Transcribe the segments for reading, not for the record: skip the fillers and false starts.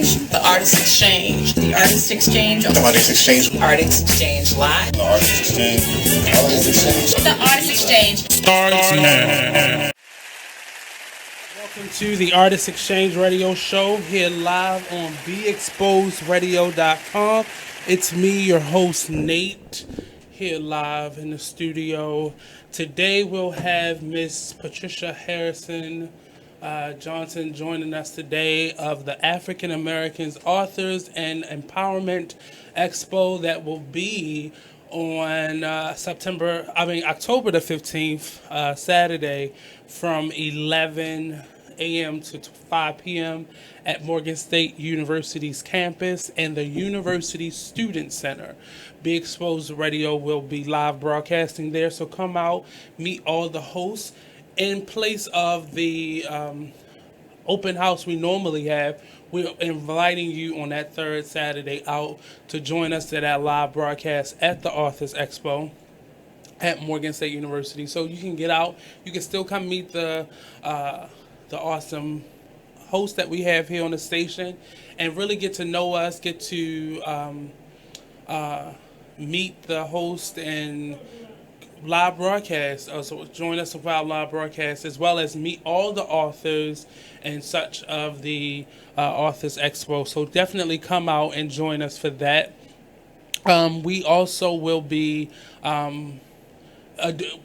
The Artist Exchange. The Artist Exchange. The Artist Exchange. Artist Exchange Live. The Artist Exchange. Artist Exchange. The Artist Exchange. Starts now. Welcome to the Artist Exchange Radio Show here live on BeExposedRadio.com. It's me, your host, Nate, here live in the studio. Today we'll have Miss Patricia Harrison Johnson joining us today of the African Americans Authors and Empowerment Expo that will be on October the 15th, Saturday, from 11 a.m. to 5 p.m. at Morgan State University's campus and the University Student Center. Be Exposed Radio will be live broadcasting there, so come out, meet all the hosts. In place of the open house we normally have, we're inviting you on that third Saturday out to join us at that live broadcast at the Authors Expo at Morgan State University. So you can get out, you can still come meet the awesome host that we have here on the station and really get to know us, get to meet the host and live broadcast. So join us for our live broadcast, as well as meet all the authors and such of the Authors Expo. So definitely come out and join us for that. We also will be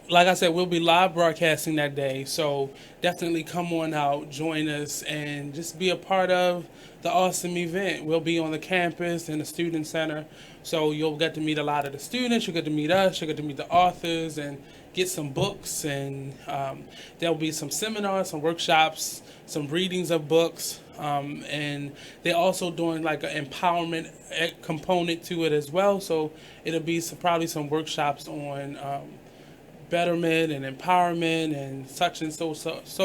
like I said, we'll be live broadcasting that day, so definitely come on out, join us, and just be a part of the awesome event. We'll be on the campus in the Student Center, so you'll get to meet a lot of the students, you'll get to meet us, you'll get to meet the authors, and get some books, and there'll be some seminars, some workshops, some readings of books, and they're also doing like an empowerment component to it as well, so it'll be probably some workshops on betterment and empowerment and such and so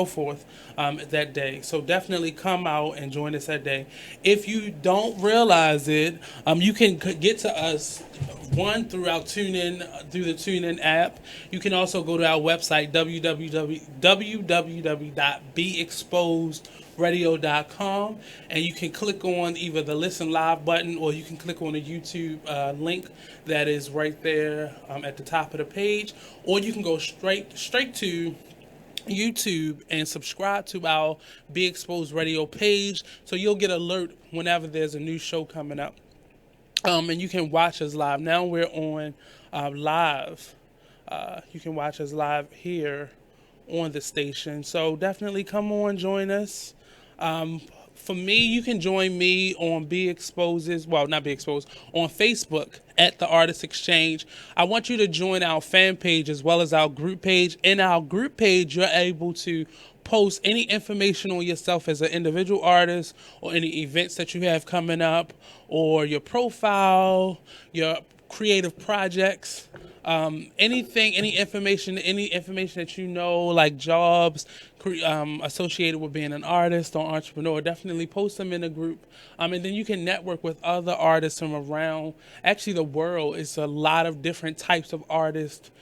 forth that day. So definitely come out and join us that day. If you don't realize it, you can get to us through the TuneIn app. You can also go to our website www.beexposedradio.com, and you can click on either the Listen Live button, or you can click on the YouTube link that is right there at the top of the page, or you can go straight to YouTube and subscribe to our Be Exposed Radio page, so you'll get alert whenever there's a new show coming up. And you can watch us live. Now we're on live. You can watch us live here on the station. So definitely come on, join us. For me, you can join me on on Facebook at the Artist Exchange. I want you to join our fan page as well as our group page. In our group page, you're able to post any information on yourself as an individual artist, or any events that you have coming up, or your profile, your creative projects, anything, any information that you know, like jobs associated with being an artist or entrepreneur. Definitely post them in a group, and then you can network with other artists from around actually the world. It's a lot of different types of artists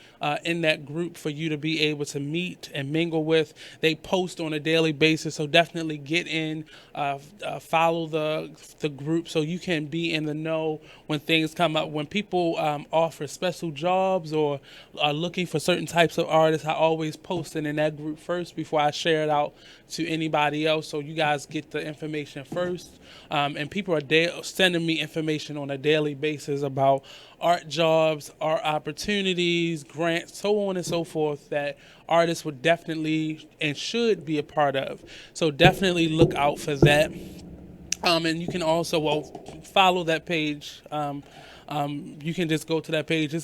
in that group for you to be able to meet and mingle with. They post on a daily basis, so definitely get in, follow the group so you can be in the know when things come up. When people offer special jobs or are looking for certain types of artists, I always post it in that group first before I share it out to anybody else, so you guys get the information first. And people are sending me information on a daily basis about art jobs, art opportunities, grants, so on and so forth, that artists would definitely and should be a part of. So definitely look out for that. And you can also follow that page. You can just go to that page.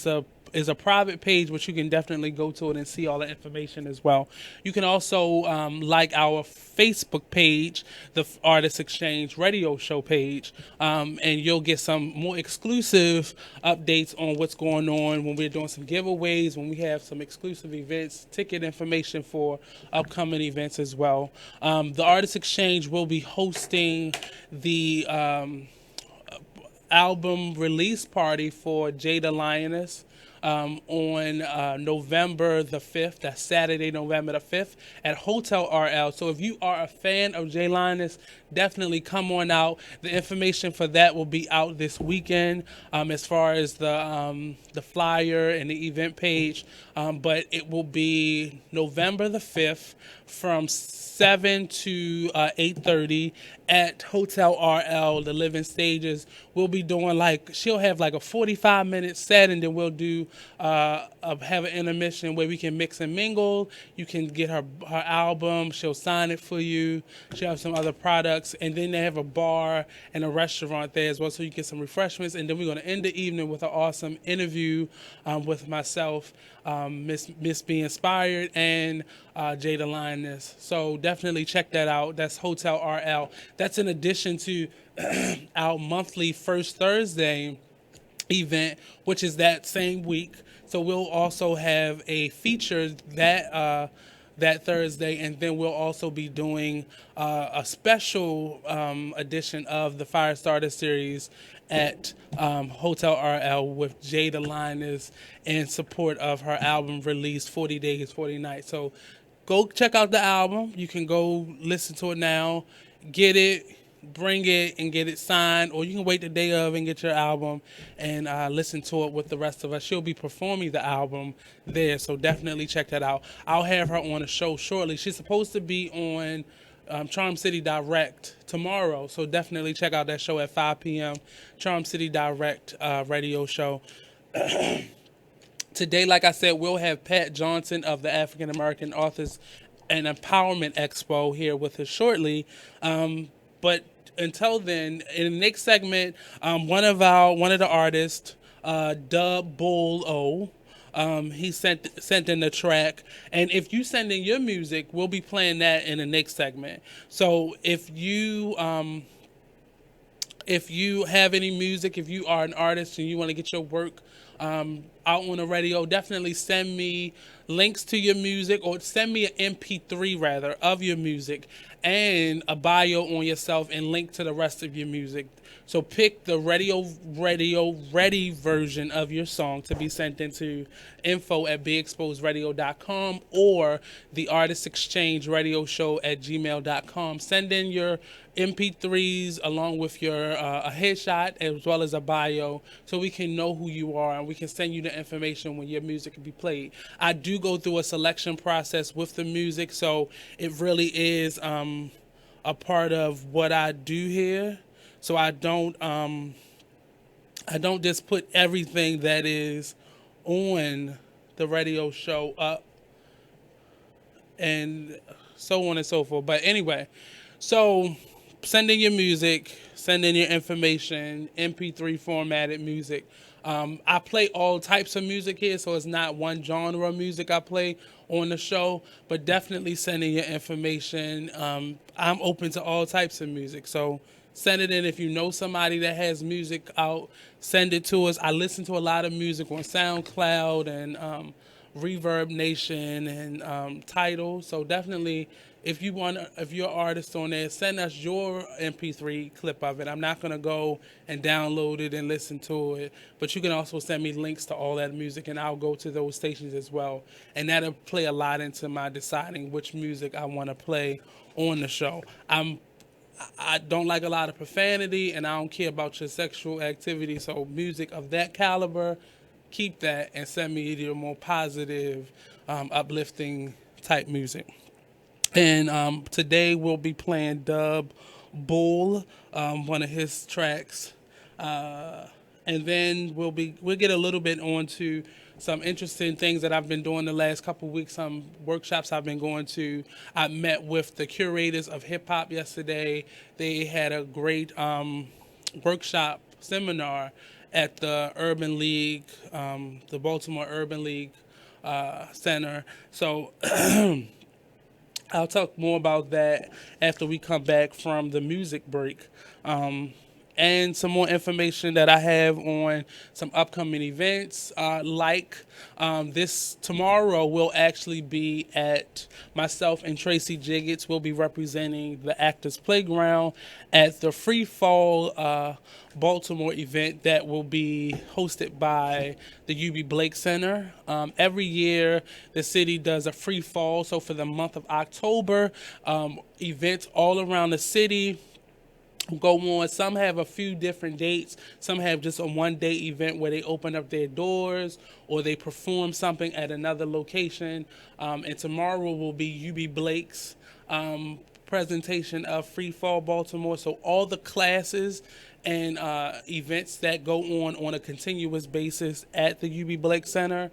It's a private page, but you can definitely go to it and see all the information as well. You can also like our Facebook page, the Artist Exchange Radio Show page, and you'll get some more exclusive updates on what's going on when we're doing some giveaways, when we have some exclusive events, ticket information for upcoming events as well. The Artist Exchange will be hosting the album release party for Jada Lioness on November the 5th. That's Saturday, November the 5th at Hotel RL. So if you are a fan of Jay Linus, definitely come on out. The information for that will be out this weekend, as far as the flyer and the event page. But it will be November the 5th from 7 to 8:30 at Hotel RL, the Living Stages. We'll be doing she'll have like a 45-minute set, and then we'll do have an intermission where we can mix and mingle. You can get her album. She'll sign it for you. She'll have some other products, and then they have a bar and a restaurant there as well, so you get some refreshments. And then we're going to end the evening with an awesome interview with myself, Miss Be Inspired, and Jada Lioness. So definitely check that out. That's Hotel RL. That's in addition to our monthly First Thursday event, which is that same week. So we'll also have a feature that Thursday, and then we'll also be doing a special edition of the Firestarter series at Hotel RL with Jada Lioness in support of her album release 40 Days, 40 Nights. So go check out the album. You can go listen to it now, get it, bring it, and get it signed, or you can wait the day of and get your album and listen to it with the rest of us. She'll be performing the album there, so definitely check that out. I'll have her on a show shortly. She's supposed to be on Charm City Direct tomorrow, so definitely check out that show at 5 p.m. Charm City Direct radio show. Today, like I said, we'll have Pat Johnson of the African American Authors and Empowerment Expo here with us shortly. But until then, in the next segment, one of the artists, Dub Bull O, he sent in the track, and if you send in your music, we'll be playing that in the next segment. So if you have any music, if you are an artist and you want to get your work out on the radio, definitely send me links to your music, or send me an MP3 rather of your music and a bio on yourself and link to the rest of your music. So pick the radio ready version of your song to be sent into info@beexposedradio.com or the Artist Exchange Radio Show at gmail.com. Send in your MP3s along with your a headshot as well as a bio, so we can know who you are and we can send you the information when your music can be played. I do go through a selection process with the music, so it really is a part of what I do here. So I don't just put everything that is on the radio show up and so on and so forth. But anyway, so send in your music, send in your information, MP3 formatted music. I play all types of music here, so it's not one genre of music I play on the show, but definitely send in your information. I'm open to all types of music, so send it in. If you know somebody that has music out, send it to us. I listen to a lot of music on SoundCloud and Reverb Nation and Tidal. So definitely, if you're an artist on there, send us your MP3 clip of it. I'm not gonna go and download it and listen to it, but you can also send me links to all that music, and I'll go to those stations as well. And that'll play a lot into my deciding which music I want to play on the show. I don't like a lot of profanity, and I don't care about your sexual activity. So music of that caliber, keep that and send me your more positive, uplifting type music. And today we'll be playing Dub Bull, one of his tracks, and then we'll get a little bit onto some interesting things that I've been doing the last couple of weeks, some workshops I've been going to. I met with the curators of hip hop yesterday. They had a great workshop seminar at the Urban League, the Baltimore Urban League Center. So I'll talk more about that after we come back from the music break. And some more information that I have on some upcoming events. This tomorrow will actually be at myself and Tracy Jiggets will be representing the Actors Playground at the Free Fall Baltimore event that will be hosted by the UB Blake Center. Every year the city does a free fall. So for the month of October, events all around the city go on. Some have a few different dates. Some have just a one-day event where they open up their doors or they perform something at another location. And tomorrow will be UB Blake's presentation of Free Fall Baltimore. So all the classes and events that go on a continuous basis at the UB Blake Center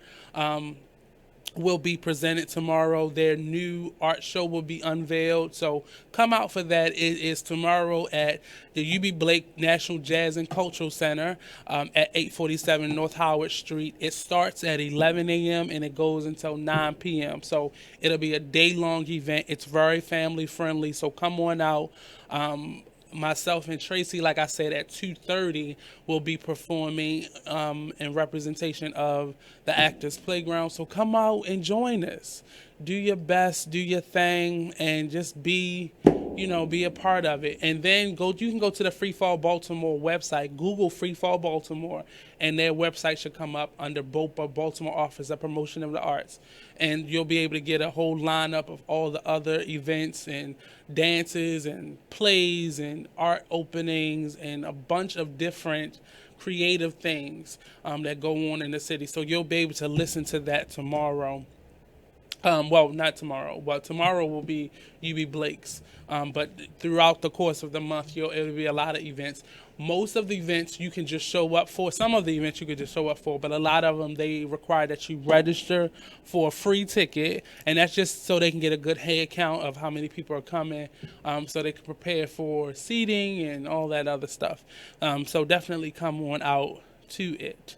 will be presented tomorrow. Their new art show will be unveiled. So come out for that. It is tomorrow at the UB Blake National Jazz and Cultural Center at 847 North Howard Street. It starts at 11 a.m. and it goes until 9 p.m. So it'll be a day-long event. It's very family-friendly, so come on out. Myself and Tracy, like I said, at 2:30 will be performing in representation of the Actors Playground. So come out and join us. Do your best, do your thing, and just be a part of it. And then you can go to the Free Fall Baltimore website, Google Free Fall Baltimore, and their website should come up under BOPA, Baltimore Office of Promotion of the Arts. And you'll be able to get a whole lineup of all the other events and dances and plays and art openings and a bunch of different creative things that go on in the city. So you'll be able to listen to that tomorrow. Well, not tomorrow. Well, tomorrow will be UB Blake's. But throughout the course of the month, it'll be a lot of events. Most of the events you can just show up for. Some of the events you could just show up for, but a lot of them, they require that you register for a free ticket. And that's just so they can get a good head count of how many people are coming, so they can prepare for seating and all that other stuff. So definitely come on out to it.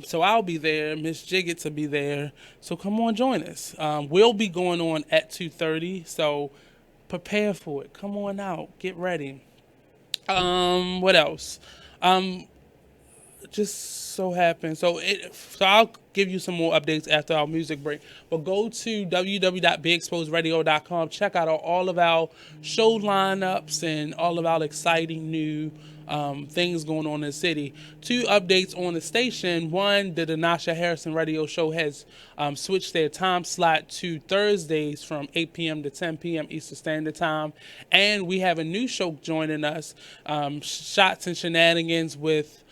So I'll be there. Miss Jiggets will be there. So come on, join us. We'll be going on at 2:30. So prepare for it. Come on out. Get ready. What else? Just so happens. So I'll give you some more updates after our music break. But go to www.bigexposeradio.com. Check out all of our show lineups and all of our exciting new things going on in the city. 2 updates on the station. One, the Denasha Harrison radio show has switched their time slot to Thursdays from 8 p.m. to 10 p.m. Eastern Standard Time. And we have a new show joining us, Shots and Shenanigans with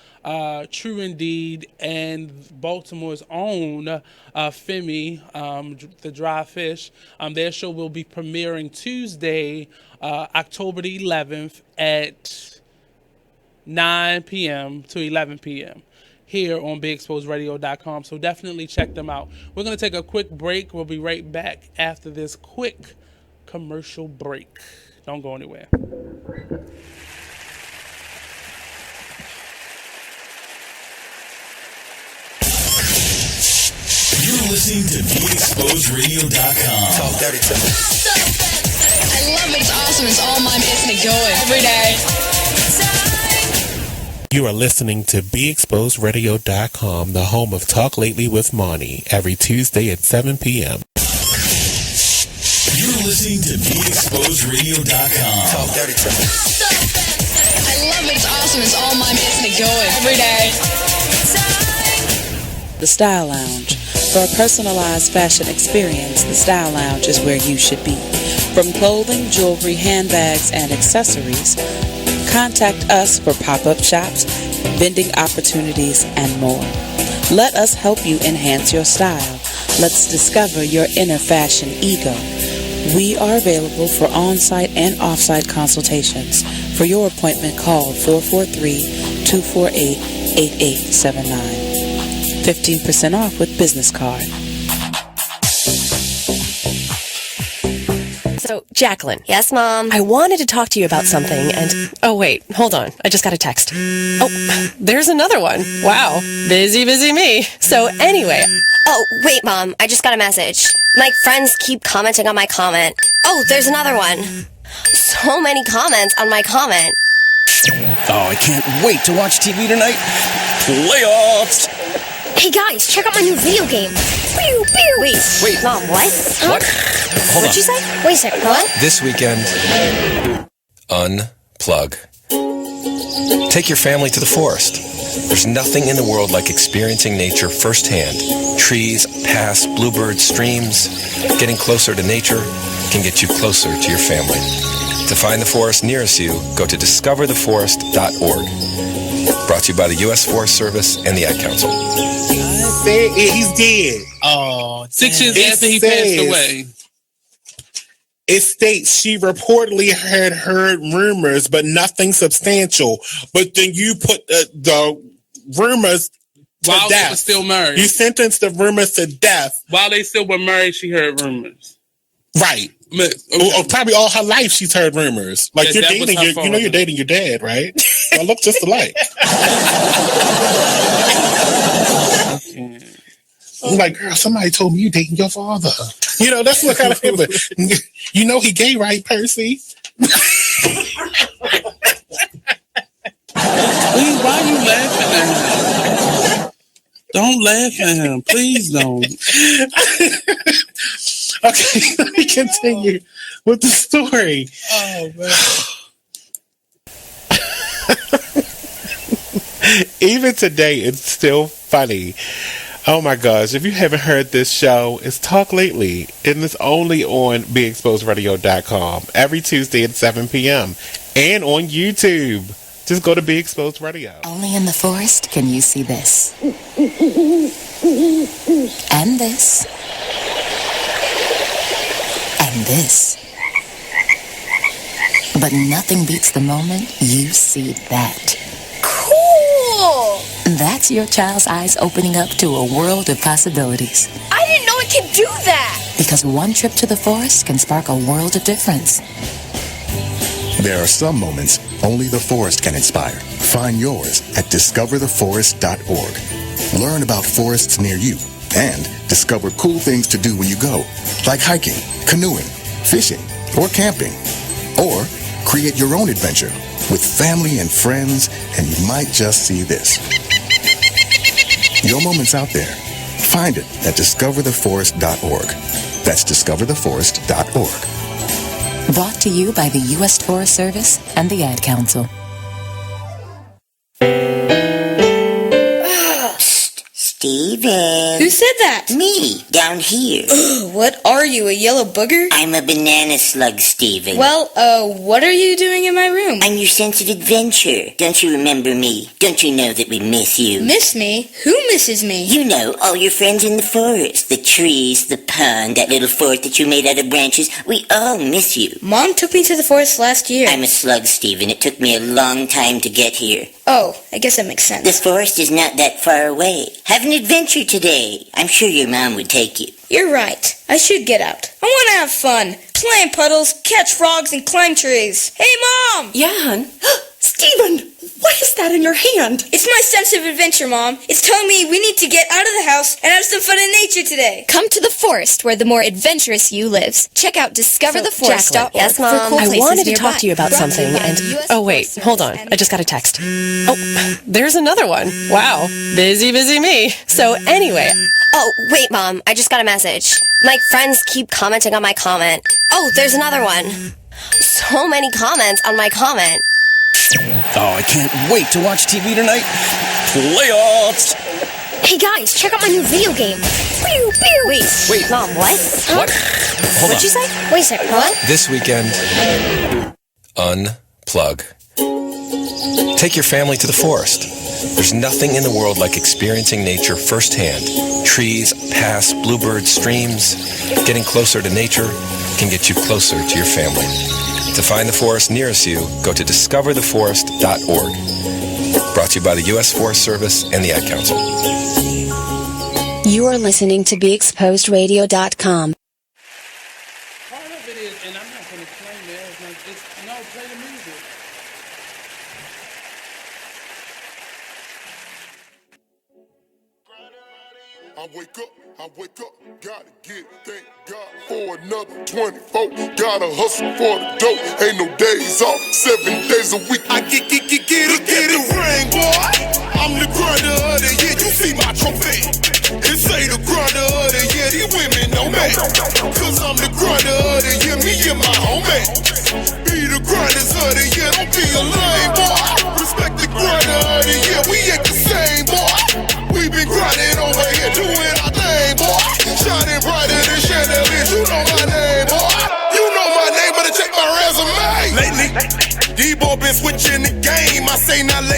True Indeed and Baltimore's own Femi, the Dry Fish. Their show will be premiering Tuesday, October the 11th at 9 p.m. to 11 p.m. here on BigExposedRadio.com. So definitely check them out. We're going to take a quick break. We'll be right back after this quick commercial break. Don't go anywhere. You're listening to BigExposedRadio.com. Talk dirty to me. I love it. It's awesome. It's all mine. It's me going every day. You are listening to BeExposedRadio.com, the home of Talk Lately with Monty, every Tuesday at 7 p.m. You're listening to BeExposedRadio.com. Talk dirty to me. I love it. It's awesome. It's all mine. It's me going every day. The Style Lounge. For a personalized fashion experience, the Style Lounge is where you should be. From clothing, jewelry, handbags, and accessories, contact us for pop-up shops, vending opportunities, and more. Let us help you enhance your style. Let's discover your inner fashion ego. We are available for on-site and off-site consultations. For your appointment, call 443-248-8879. 15% off with business card. So, Jacqueline. Yes, Mom? I wanted to talk to you about something and... Oh, wait. Hold on. I just got a text. Oh, there's another one. Wow. Busy me. So, anyway... Oh, wait, Mom. I just got a message. My friends keep commenting on my comment. Oh, there's another one. So many comments on my comment. Oh, I can't wait to watch TV tonight. Playoffs! Hey, guys, check out my new video game. Pew, pew. Wait. Mom, what? Huh? What? Hold What'd you say? Wait a second, what? This weekend, unplug. Take your family to the forest. There's nothing in the world like experiencing nature firsthand. Trees, paths, bluebirds, streams. Getting closer to nature can get you closer to your family. To find the forest nearest you, go to discovertheforest.org. Brought to you by the U.S. Forest Service and the Ad Council. He's dead. Oh, 6 years after he passed away. It states she reportedly had heard rumors, but nothing substantial. But then you put the rumors to while death. They were still married. You sentenced the rumors to death. While they still were married, she heard rumors. Right. Okay. Probably all her life she's heard rumors. Like you're dating, you're dating your dad, right? I look just alike. Okay. I'm like, girl, somebody told me you dating your father. You know, that's what kind of people. You know he gay, right, Percy? Please, why are you laughing at him? Don't laugh at him. Please don't. Okay, let me continue with the story. Oh, man. Even today, it's still funny. Oh my gosh, if you haven't heard this show, it's Talk Lately, and it's only on BeExposedRadio.com every Tuesday at 7 p.m. and on YouTube. Just go to Be Exposed Radio. Only in the forest can you see this. And this. And this. But nothing beats the moment you see that. Cool! That's your child's eyes opening up to a world of possibilities. I didn't know it could do that! Because one trip to the forest can spark a world of difference. There are some moments only the forest can inspire. Find yours at discovertheforest.org. Learn about forests near you and discover cool things to do when you go, like hiking, canoeing, fishing, or camping. Or create your own adventure with family and friends, and you might just see this. Your moment's out there. Find it at discovertheforest.org. That's discovertheforest.org. Brought to you by the U.S. Forest Service and the Ad Council. Steven. Who said that? Me, down here. What are you, a yellow booger? I'm a banana slug, Steven. Well, what are you doing in my room? I'm your sense of adventure. Don't you remember me? Don't you know that we miss you? Miss me? Who misses me? You know, all your friends in the forest. The trees, the pond, that little fort that you made out of branches. We all miss you. Mom took me to the forest last year. I'm a slug, Steven. It took me a long time to get here. Oh, I guess that makes sense. This forest is not that far away. Have an adventure today. I'm sure your mom would take you. You're right. I should get out. I want to have fun. Play in puddles, catch frogs, and climb trees. Hey, Mom! Yeah, hon? Steven, what is that in your hand? It's my sense of adventure, Mom. It's telling me we need to get out of the house and have some fun in nature today. Come to the forest where the more adventurous you lives. Check out discovertheforest.org. Yes, Mom. For cool I places wanted to nearby. talk to you about something, and... Oh, wait, hold on. I just got a text. Oh, there's another one. Wow. Busy me. So anyway... Oh, wait, Mom. I just got a message. My friends keep commenting on my comment. Oh, there's another one. So many comments on my comment. Oh, I can't wait to watch TV tonight. Playoffs! Hey guys, check out my new video game. Pew, pew. Wait, Mom, what? What? Hold What'd on. you say? Wait a second, what? This weekend, unplug. Take your family to the forest. There's nothing in the world like experiencing nature firsthand. Trees, paths, bluebirds, streams. Getting closer to nature can get you closer to your family. To find the forest nearest you, go to discovertheforest.org. Brought to you by the U.S. Forest Service and the Ad Council. You are listening to BeExposedRadio.com. Part of it is, and I'm not going to claim it, play the music. I wake up, gotta get, thank God for another 24. Gotta hustle for the dough, ain't no days off, 7 days a week. I get it, ring, boy. I'm the grinder of the year, you see my trophy. It say the grinder of the year, these women know me. Cause I'm the grinder of the year, me and my homie. Be the grinders of the year, don't be a lame, boy. Respect the grinder of the year, we ain't the same, boy. We been grinding over here, doing our thing, boy. Shining brighter than chandeliers, you know my name, boy. You know my name, better check my resume.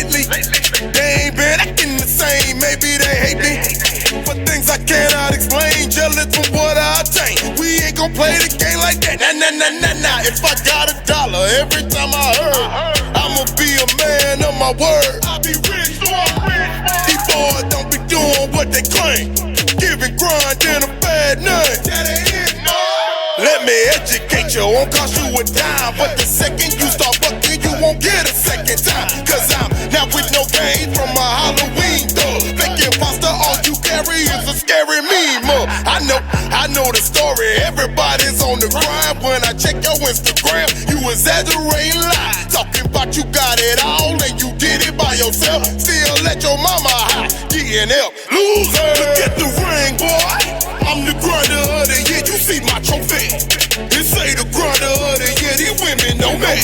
lately. They ain't been acting the same, maybe they hate me for things I cannot explain. Jealous from what I attain. We ain't gon' play the game like that. Nah. If I got $1 every time I heard, I'ma be a man of my word. I be rich, so I'm rich. These boys don't be doing what they claim. Giving grind in a bad name. Let me educate you, won't cost you a dime. But the second you start bucking, you won't get a second time. Cause I'm not with no game from a Halloween thug. Fake imposter, all you carry is a scary meme. I know the story, everybody's on the grind. When I check your Instagram, you exaggerating lies. Talking about you got it all and you did it by yourself. Still let your mama high, getting help. Loser, look at the ring, boy. I'm the grinder of the year, you see my trophy. This ain't the grinder of the year, these women know me.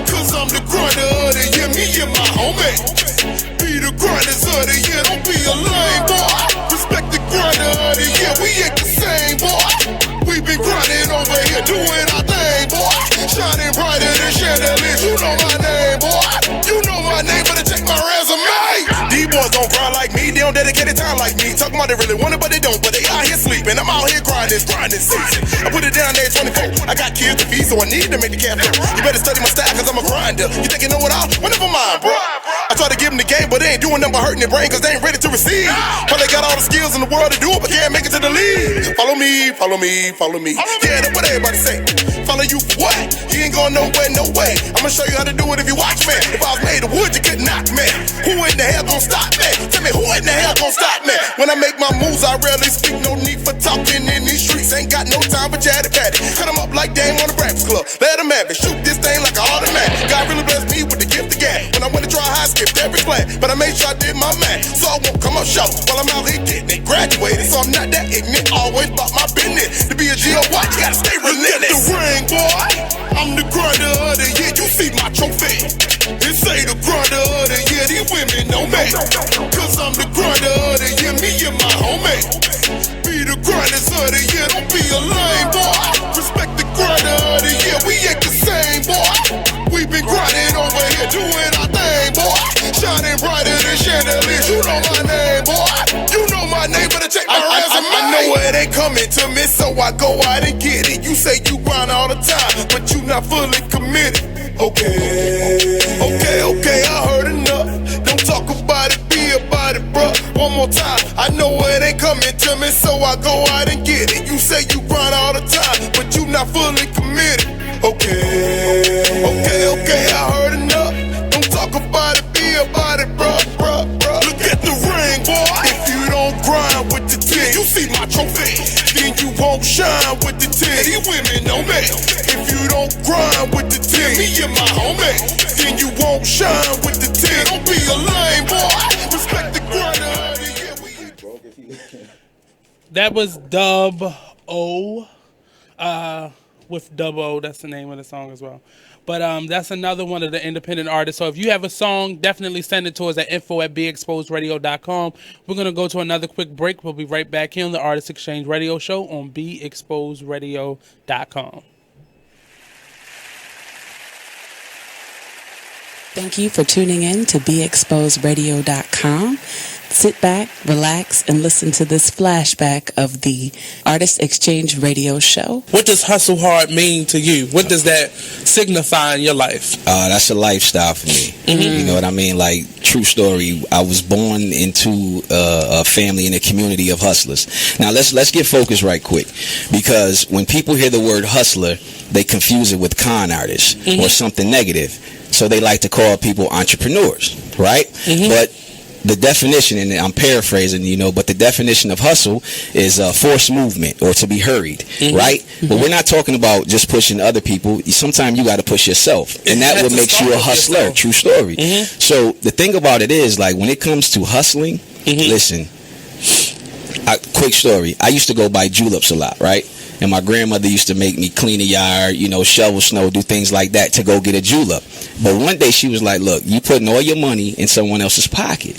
Cause I'm the grinder of the year, me and my homie. Be the grinders of the year, don't be a lame boy. Respect the grinder of the year, we ain't the same boy. We been grinding over here, doing our thing, boy. Shining brighter than chandeliers, you know my name, boy. You know my name, better check my resume. These boys don't grind like me, they don't dedicate time like me. Talking about they really want it, but they don't. But they out here sleeping, I'm out here grinding season. I put it down there at 24. I got kids to feed, so I need to make the cap flow. You better study my style, cause I'm a grinder. You think you know it all? Well, never mind, bro. I try to give them the game, but they ain't doing nothing but hurting their brain, cause they ain't ready to receive. Probably got all the skills in the world to do it, but can't make it to the league. Follow me, follow me, follow me. Yeah, that's what everybody say. Follow you for what? You ain't going nowhere, no way. I'ma show you how to do it if you watch me. If I was made of wood, you could knock me. Who in the hell gon' stop me? Tell me, who in the hell gon' stop me? When I make my moves, I rarely speak. No need for talking in these streets. Ain't got no time for chatty patty. Cut them up like Dame on the Breakfast Club. Let them have it. Shoot this thing like an automatic. God really blessed me with the gift of gab. When I went to try high, I skipped every class. But I made sure I did my math, so I won't come up short while I'm out here getting it. Graduated, so I'm not that ignorant. Always about my business. To be a G.O. White, you gotta stay relentless. The ring, boy. I'm the grinder of the year. You see my trophy. This ain't the grinder of the year. These women know me. Cause I'm the grinder of the year. Me and my homie. Be the grinders of the year. Don't be a lame boy. Respect the grinder of the year. We ain't the same, boy. We been grinding over here, doing our thing, boy. Shining brighter than chandeliers. You know my name, boy. You know my name, better check my resume. I know it ain't coming to me, so I go out and get it. You say you grind all the time, but you not fully committed. Okay, I heard enough. Don't talk about it, be about it, bruh. One more time, I know it ain't coming to me, so I go out and get it. You say you grind all the time, but you not fully committed. Okay, I heard enough. Don't talk about it, be about it, bruh. Look at the ring, boy. If you don't grind with the 10, you see my trophy, then you won't shine with the 10. These women know me. If you don't grind with the 10, me and my homie, then you won't shine with the 10. Don't be a lame boy. Respect the grinder. That was Dub O. With Dub O, that's the name of the song as well. But that's another one of the independent artists. So if you have a song, definitely send it to us at info@beexposedradio.com. We're going to go to another quick break. We'll be right back here on the Artist Exchange Radio Show on beexposedradio.com. Thank you for tuning in to beexposedradio.com. Sit back, relax, and listen to this flashback of the Artist Exchange Radio Show. What does hustle hard mean to you? What does that signify in your life? That's a lifestyle for me. Mm-hmm. You know what I mean? Like, true story. I was born into a family and a community of hustlers. Now, let's get focused right quick, because when people hear the word hustler, they confuse it with con artist or something negative. So they like to call people entrepreneurs, right? But the definition, and I'm paraphrasing, but the definition of hustle is forced movement or to be hurried, right? But we're not talking about just pushing other people. Sometimes you got to push yourself, and that what makes you a hustler. True story. So the thing about it is, like, when it comes to hustling, listen, quick story. I used to go buy juleps a lot, right? And my grandmother used to make me clean the yard, shovel snow, do things like that to go get a julep. But one day she was like, look, you putting all your money in someone else's pocket.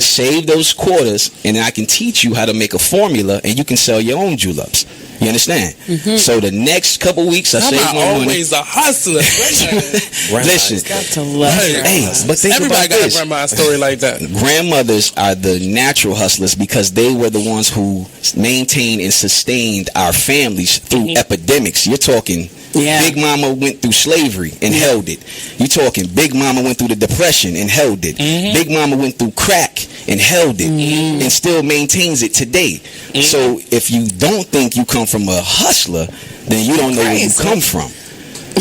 Save those quarters, and I can teach you how to make a formula, and you can sell your own juleps. You understand? So the next couple weeks, I I'm save not my money. always a hustler. Listen, Got to love her. hey, but think Everybody about got this. a grandma story like that. Grandmothers are the natural hustlers because they were the ones who maintained and sustained our families through epidemics. You're talking Big Mama went through slavery and held it. You're talking Big Mama went through the Depression and held it. Big Mama went through crack and held it and still maintains it today. So if you don't think you come from a hustler, then you don't know where you come from.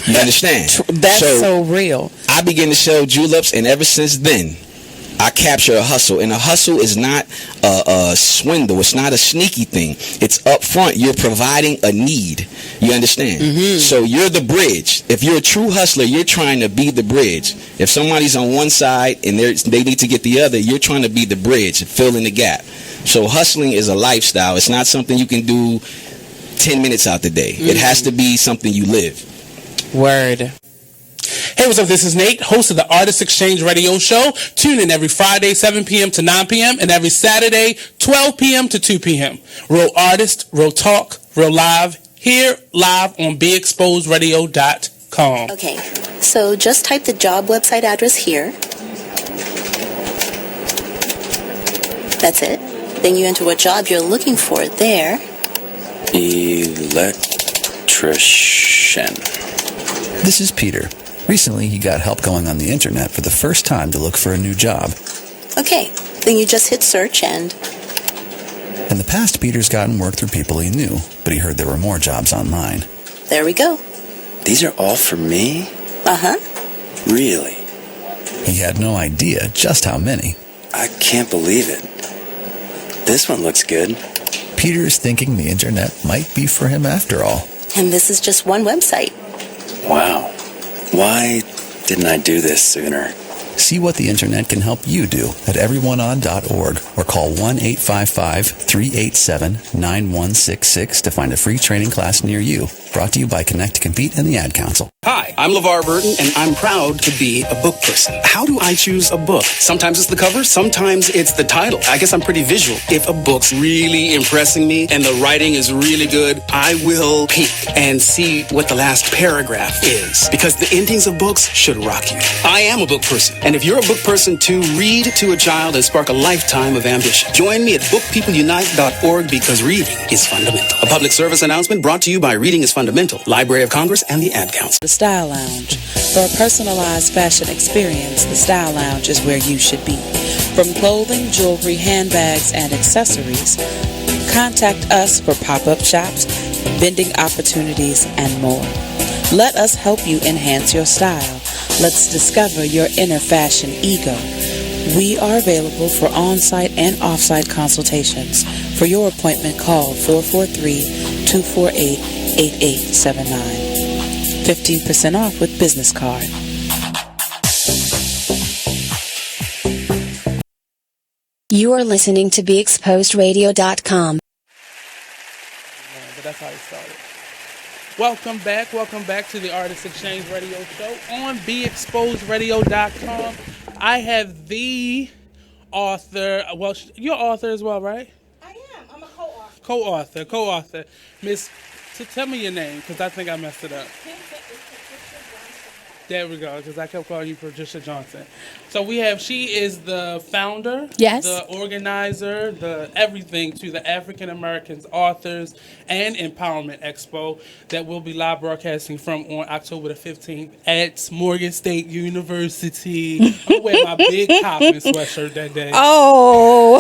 You understand? That's so real. I began to sell juleps, and ever since then, I capture a hustle. And a hustle is not a swindle. It's not a sneaky thing. It's up front. You're providing a need. You understand? So you're the bridge. If you're a true hustler, you're trying to be the bridge. If somebody's on one side and they need to get the other, you're trying to be the bridge, fill in the gap. So hustling is a lifestyle. It's not something you can do 10 minutes out the day. It has to be something you live. Word. Hey, what's up? This is Nate, host of the Artist Exchange Radio Show. Tune in every Friday, 7 p.m. to 9 p.m. and every Saturday, 12 p.m. to 2 p.m. Real artist, real talk, real live, here live on BeExposedRadio.com. Okay, so just type the job website address here. That's it. Then you enter what job you're looking for there. Electrician. This is Peter. Recently, he got help going on the internet for the first time to look for a new job. Okay, then you just hit search and... In the past, Peter's gotten work through people he knew, but he heard there were more jobs online. There we go. These are all for me? Uh-huh. Really? He had no idea just how many. I can't believe it. This one looks good. Peter's thinking the internet might be for him after all. And this is just one website. Wow. Why didn't I do this sooner? See what the internet can help you do at everyoneon.org or call 1-855-387-9166 to find a free training class near you. Brought to you by Connect to Compete and the Ad Council. Hi, I'm LeVar Burton, and I'm proud to be a book person. How do I choose a book? Sometimes it's the cover, sometimes it's the title. I guess I'm pretty visual. If a book's really impressing me and the writing is really good, I will peek and see what the last paragraph is, because the endings of books should rock you. I am a book person, and if you're a book person too, read to a child and spark a lifetime of ambition. Join me at bookpeopleunite.org because reading is fundamental. A public service announcement brought to you by Reading is Fundamental, Library of Congress, and the Ad Council. The Style Lounge. For a personalized fashion experience, the Style Lounge is where you should be. From clothing, jewelry, handbags, and accessories, contact us for pop-up shops, vending opportunities, and more. Let us help you enhance your style. Let's discover your inner fashion ego. We are available for on-site and off-site consultations. For your appointment, call 443-248-8879. 15% off with business card. You are listening to BeExposedRadio.com. But that's how it started. Welcome back to the Artist Exchange Radio Show on BeExposedRadio.com. I have the author, well, you're author as well, right? I am. I'm a co-author. Co-author. Miss, tell me your name, because I think I messed it up. There we go, because I kept calling you Patricia Johnson. So she is the founder, yes, the organizer, the everything to the African Americans Authors and Empowerment Expo that will be live broadcasting from on October the 15th at Morgan State University. I'm going to wear my big Coppin sweatshirt that day. Oh!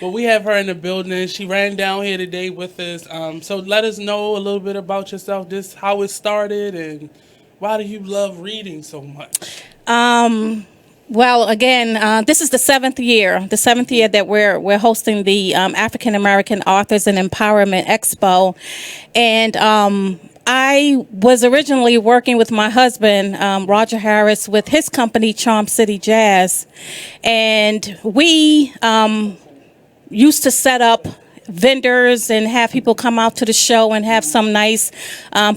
But we have her in the building. She ran down here today with us. So let us know a little bit about yourself, just how it started, and why do you love reading so much? Well, again, this is the seventh year that we're hosting the African American Authors and Empowerment Expo, and I was originally working with my husband, Roger Harris, with his company, Charm City Jazz, and we used to set up vendors and have people come out to the show and have some nice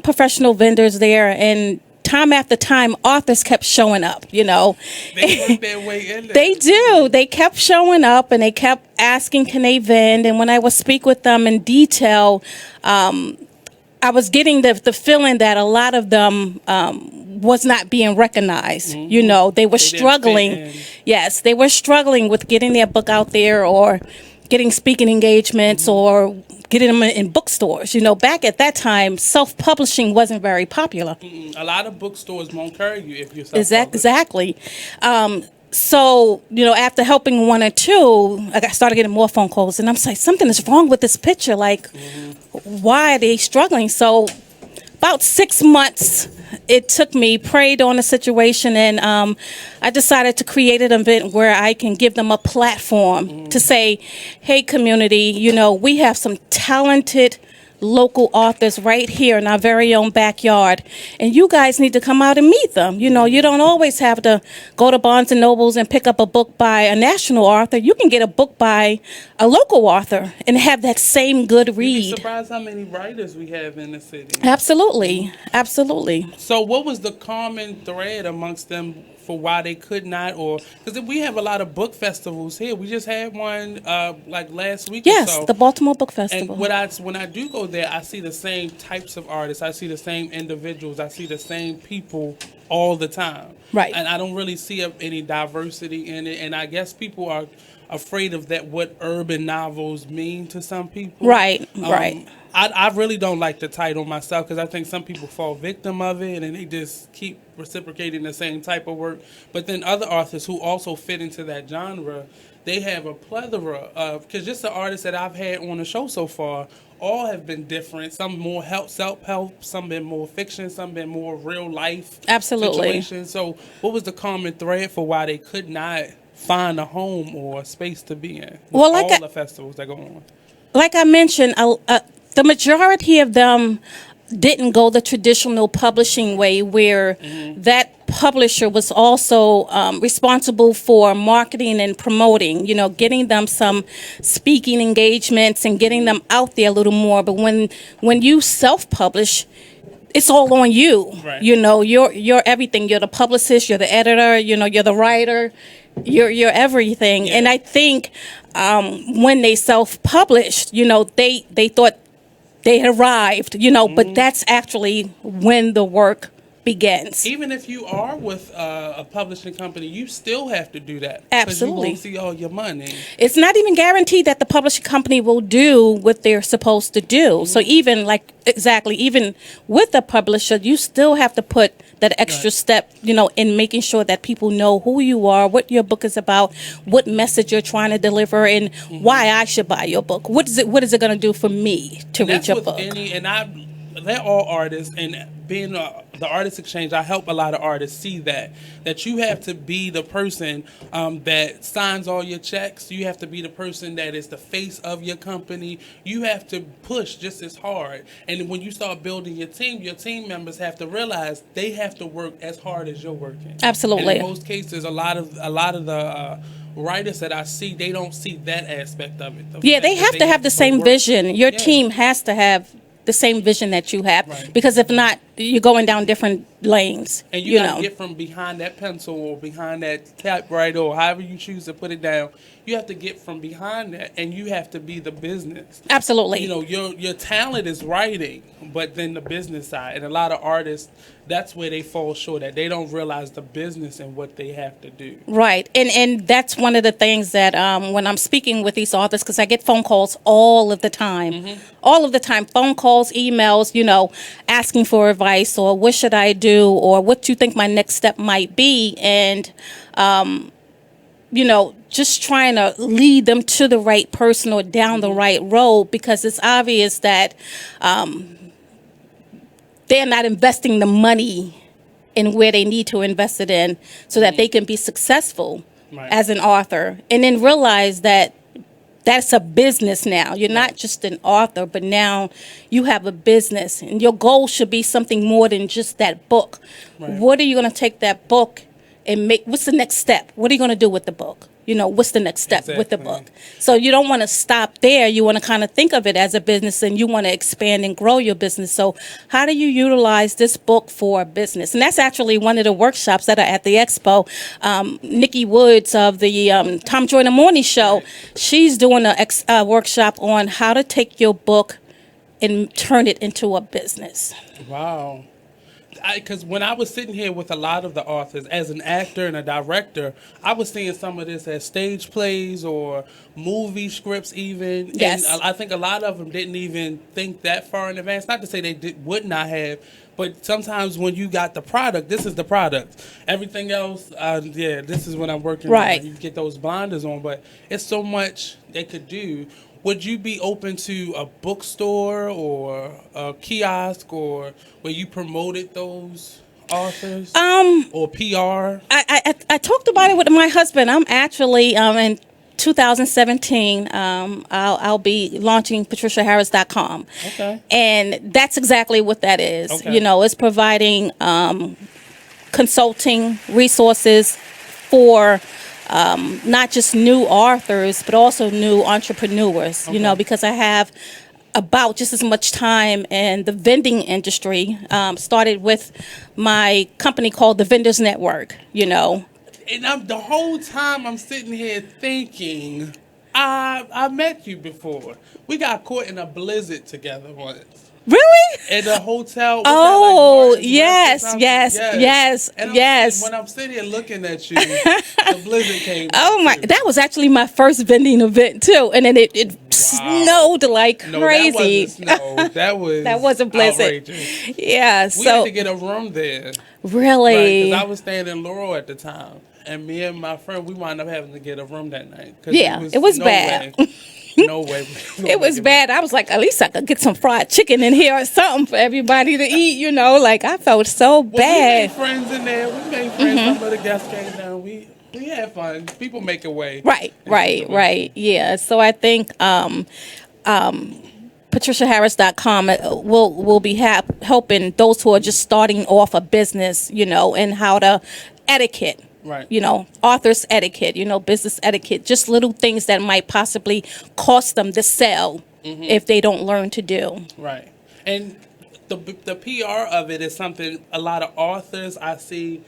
professional vendors there. And time after time, authors kept showing up, They work their way in there. They do. They kept showing up and they kept asking, can they vend? And when I would speak with them in detail, I was getting the feeling that a lot of them was not being recognized. They were struggling. Yes, they were struggling with getting their book out there or getting speaking engagements or getting them in bookstores. Back at that time, self-publishing wasn't very popular. A lot of bookstores won't carry you if you're self-published. Exactly. So, after helping one or two, I started getting more phone calls, and I'm like, something is wrong with this picture. Like, why are they struggling? So, about 6 months, it took me, prayed on the situation, and I decided to create an event where I can give them a platform to say, hey, community, we have some talented local authors right here in our very own backyard, and you guys need to come out and meet them. You don't always have to go to Barnes and Nobles and pick up a book by a national author. You can get a book by a local author and have that same good read. You'd be surprised how many writers we have in the city. Absolutely. So what was the common thread amongst them for why they could not, or because we have a lot of book festivals here. We just had one like last week. Yes, or so. The Baltimore Book Festival. And when I do go there, I see the same types of artists. I see the same individuals. I see the same people all the time. Right. And I don't really see any diversity in it. And I guess people are afraid of that, what urban novels mean to some people. Right. Right. I really don't like the title myself because I think some people fall victim of it and they just keep reciprocating the same type of work. But then other authors who also fit into that genre, they have a plethora of, because just the artists that I've had on the show so far, all have been different. Some more self-help, some been more fiction, some been more real life situations. So what was the common thread for why they could not find a home or a space to be in? All the festivals that go on. Like I mentioned, the majority of them didn't go the traditional publishing way where that publisher was also responsible for marketing and promoting, getting them some speaking engagements and getting them out there a little more. But when you self-publish, it's all on you. Right. You're everything. You're the publicist, you're the editor, you're the writer, you're everything. Yeah. And I think when they self-published, they thought they had arrived, but that's actually when the work begins. Even if you are with a publishing company, you still have to do that. Absolutely. You won't see all your money. It's not even guaranteed that the publishing company will do what they're supposed to do. So even with the publisher, you still have to put that extra step, in making sure that people know who you are, what your book is about, what message you're trying to deliver, and why I should buy your book. What is it going to do for me to read your book? They're all artists, and being the Artist Exchange, I help a lot of artists see that you have to be the person that signs all your checks. You have to be the person that is the face of your company. You have to push just as hard. And when you start building your team members have to realize they have to work as hard as you're working. Absolutely. And in most cases, a lot of the writers that I see, they don't see that aspect of it. They have to have the same vision. Your team has to have the same vision that you have, because if not, you're going down different lanes. And you got to get from behind that pencil or behind that typewriter or however you choose to put it down. You have to get from behind that, and you have to be the business. Absolutely. Your talent is writing, but then the business side, and a lot of artists, that's where they fall short. That they don't realize the business and what they have to do. Right, and that's one of the things that when I'm speaking with these authors, because I get phone calls all of the time, phone calls, emails, asking for advice or what should I do or what you think my next step might be, and just trying to lead them to the right person or down the right road, because it's obvious that they're not investing the money in where they need to invest it in so that they can be successful as an author, and then realize that that's a business now. You're not just an author, but now you have a business, and your goal should be something more than just that book. What are you going to take that book and what's the next step? What are you going to do with the book? What's the next step with the book? So you don't want to stop there. You want to kind of think of it as a business, and you want to expand and grow your business. So how do you utilize this book for business? And that's actually one of the workshops that are at the Expo. Nikki Woods of the Tom Joy in the Morning Show, she's doing a workshop on how to take your book and turn it into a business. Wow. Because when I was sitting here with a lot of the authors, as an actor and a director, I was seeing some of this as stage plays or movie scripts even. Yes. And I think a lot of them didn't even think that far in advance. Not to say they would not have, but sometimes when you got the product, this is the product. Everything else, this is what I'm working on. You get those blinders on, but it's so much they could do. Would you be open to a bookstore or a kiosk or where you promoted those authors? Or PR? I talked about it with my husband. I'm actually in 2017. I'll be launching PatriciaHarris.com. Okay. And that's exactly what that is. Okay. It's providing consulting resources for not just new authors, but also new entrepreneurs, because I have about just as much time in the vending industry. Started with my company called the Vendors Network, And the whole time I'm sitting here thinking, I met you before. We got caught in a blizzard together once. Really? In a hotel. Yes. And when I'm sitting here looking at you, the blizzard came. That was actually my first vending event too, and then it snowed like crazy. That was that was a blizzard. Outrageous. Yeah, we had to get a room there. Really? Because I was staying in Laurel at the time, and me and my friend, we wound up having to get a room that night. It was bad. No way. It was bad. I was like, at least I could get some fried chicken in here or something for everybody to eat, Like, I felt so bad. We made friends in there. We made friends. Some of the guests came down. We had fun. People make a way. Right. Yeah. So I think PatriciaHarris.com will be helping those who are just starting off a business, and how to etiquette. Right. Author's etiquette, business etiquette, just little things that might possibly cost them to sell if they don't learn to do. Right. And the PR of it is something a lot of authors I see,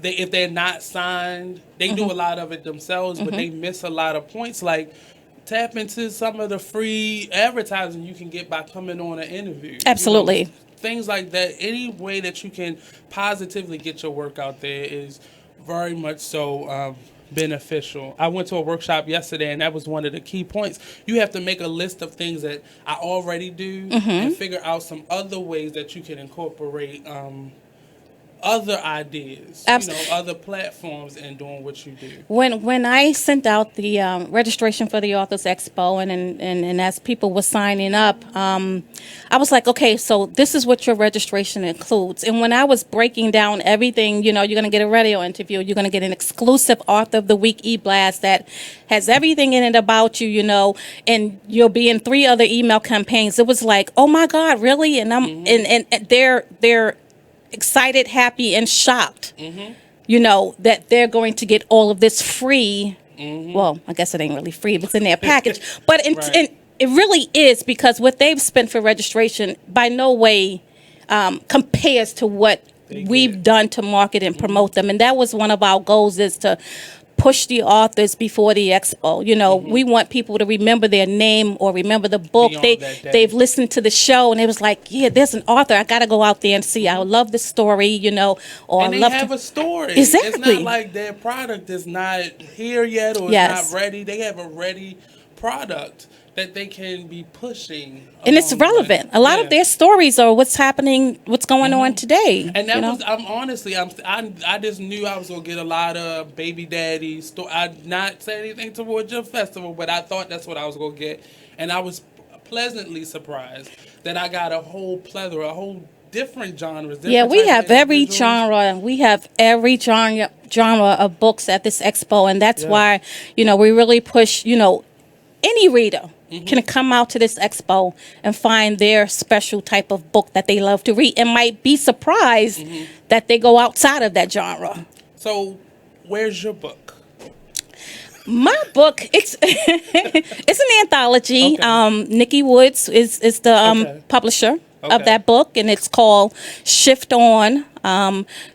if they're not signed, they do a lot of it themselves, but they miss a lot of points. Like, tap into some of the free advertising you can get by coming on an interview. Absolutely. Things like that. Any way that you can positively get your work out there is very much so beneficial. I went to a workshop yesterday, and that was one of the key points. You have to make a list of things that I already do and figure out some other ways that you can incorporate other ideas, other platforms, and doing what you do. When I sent out the registration for the Authors Expo, and as people were signing up, I was like, okay, so this is what your registration includes. And when I was breaking down everything, you're going to get a radio interview, you're going to get an exclusive Author of the Week e-blast that has everything in it about you, and you'll be in 3 other email campaigns. It was like, oh my God, really? And I'm and they're excited, happy, and shocked, that they're going to get all of this free. Well, I guess it ain't really free, but it's in their package. But it really is, because what they've spent for registration by no way compares to what we've done to market and promote them. And that was one of our goals, is to push the authors before the expo. We want people to remember their name or remember the book. They've listened to the show, and it was like, yeah, there's an author. I got to go out there and see. I love the story, or and I love they have a story. Exactly. It's not like their product is not here yet or it's not ready. They have a ready product that they can be pushing. And it's relevant. A lot of their stories are what's happening, what's going on today. And that was, I just knew I was going to get a lot of baby daddy stories. I'd not say anything towards your festival, but I thought that's what I was going to get. And I was pleasantly surprised that I got a whole plethora, a whole different genres. We have every genre. We have every genre of books at this expo. And that's why, we really push, any reader can come out to this expo and find their special type of book that they love to read, and might be surprised that they go outside of that genre. So where's your book? My book, it's it's an anthology. Okay. Nikki Woods is the publisher of that book, and it's called Shift On,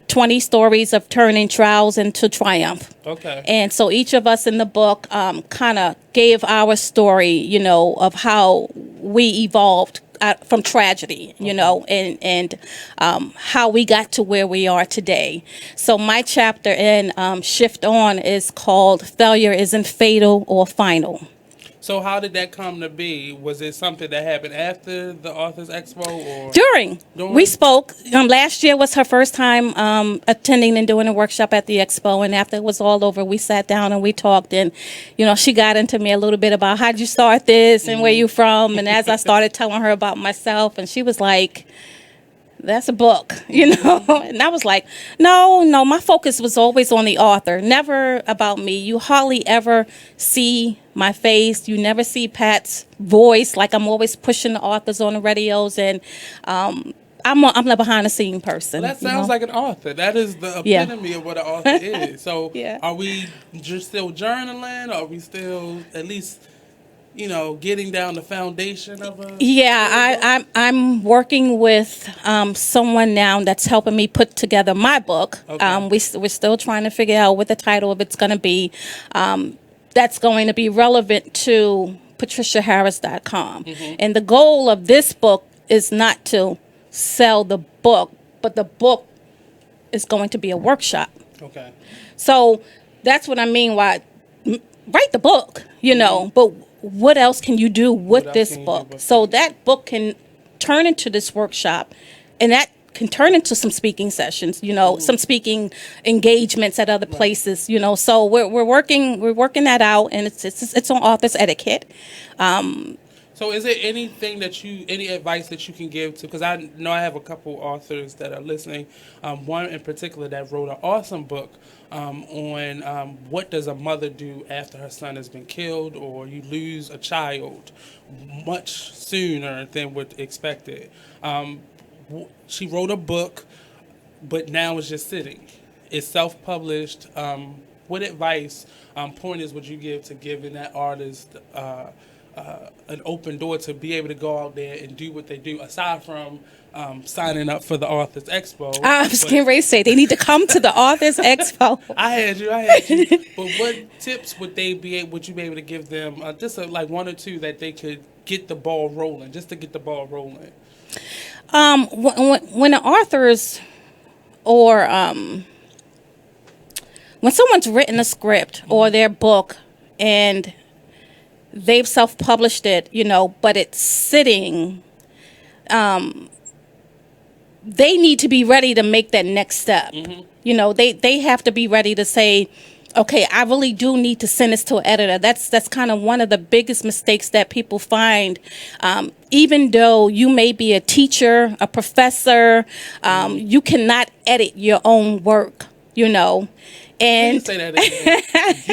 20 Stories of Turning Trials into Triumph. Okay. And so each of us in the book kind of gave our story, you know, of how we evolved from tragedy, you know, and how we got to where we are today. So my chapter in Shift On is called Failure Isn't Fatal or Final. So how did that come to be? Was it something that happened after the Authors Expo or During? We spoke. Last year was her first time attending and doing a workshop at the Expo, and after it was all over, we sat down and we talked, and you know, she got into me a little bit about how'd you start this and where you from, and as I started telling her about myself, and she was like, that's a book, you know? And I was like, no, my focus was always on the author, never about me. You hardly ever see my face. You never see Pat's voice. Like, I'm always pushing the authors on the radios, and I'm the behind the scene person. Well, that sounds like an author. That is the epitome of what an author is. So are we just still journaling? Are we still at least, you know, getting down the foundation of a... Yeah, I'm working with someone now that's helping me put together my book. Okay. We're still trying to figure out what the title of it's going to be. That's going to be relevant to patriciaharris.com. And the goal of this book is not to sell the book, but the book is going to be a workshop. Okay. So that's what I mean by write the book, you know, but what else can you do with this book? So that book can turn into this workshop, and that can turn into some speaking sessions, you know, some speaking engagements at other places, you know. So we're working that out, and it's on author's etiquette. So is there anything any advice that you can give to, because I know I have a couple authors that are listening, one in particular that wrote an awesome book on what does a mother do after her son has been killed or you lose a child much sooner than what expected. She wrote a book, but now it's just sitting. It's self-published. What advice, pointers would you give to giving that artist an open door to be able to go out there and do what they do, aside from signing up for the Authors Expo? I was getting ready to say they need to come to the Authors Expo. I had you. But what tips would you be able to give them? Just like one or two that they could get the ball rolling, just to get the ball rolling. When the authors or when someone's written a script or their book and they've self-published it, you know, but it's sitting, they need to be ready to make that next step. You know, they have to be ready to say, okay, I really do need to send this to an editor. That's kind of one of the biggest mistakes that people find. Even though you may be a teacher, a professor, you cannot edit your own work, you know. And say that again.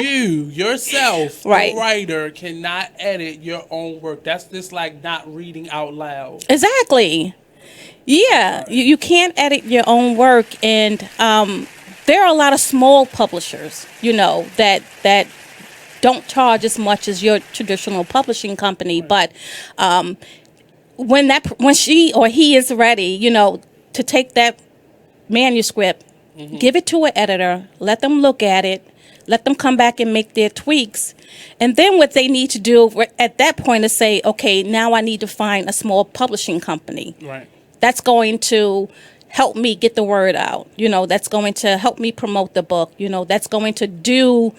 You yourself, right, the writer, cannot edit your own work. That's just like not reading out loud. Exactly. Yeah, you can't edit your own work, and there are a lot of small publishers, you know, that don't charge as much as your traditional publishing company. Right. But when she or he is ready, you know, to take that manuscript, give it to an editor, let them look at it, let them come back and make their tweaks. And then what they need to do at that point is say, okay, now I need to find a small publishing company. Right. That's going to help me get the word out. You know, that's going to help me promote the book. You know, that's going to do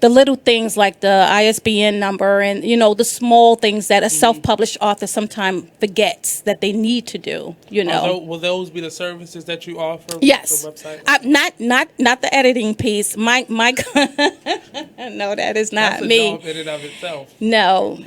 the little things like the ISBN number and, you know, the small things that a self-published author sometimes forgets that they need to do, you know. Will those be the services that you offer? Yes. With the website? Not the editing piece. No, that is not That's me. a job in and of itself. No.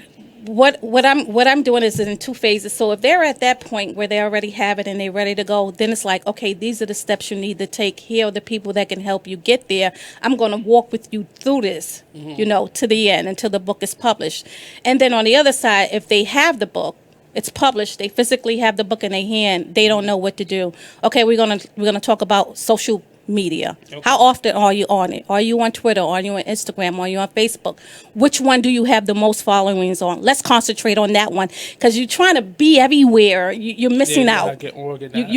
What I'm doing is in two phases. So if they're at that point where they already have it and they're ready to go, then it's like, okay, these are the steps you need to take. Here are the people that can help you get there. I'm going to walk with you through this, you know, to the end until the book is published. And then on the other side, if they have the book, it's published, they physically have the book in their hand, they don't know what to do. Okay, we're gonna talk about social media? How often are you on it? Are you on Twitter? Are you on Instagram? Are you on Facebook? Which one do you have the most followings on? Let's concentrate on that one, because you're trying to be everywhere. You're missing out. Get organized.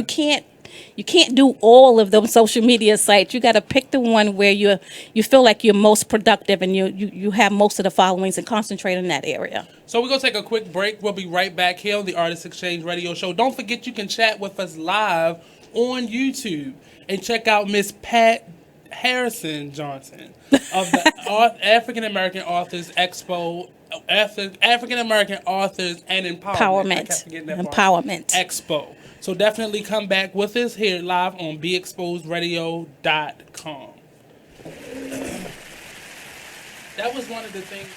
You can't do all of those social media sites. You got to pick the one where you feel like you're most productive and you have most of the followings, and concentrate in that area. So we're going to take a quick break. We'll be right back here on the Artist Exchange Radio Show. Don't forget you can chat with us live on YouTube and check out Miss Pat Harrison Johnson of the African American Authors Expo, African American Authors and Empowerment. Empowerment Expo. So definitely come back with us here live on BeExposedRadio.com. That was one of the things.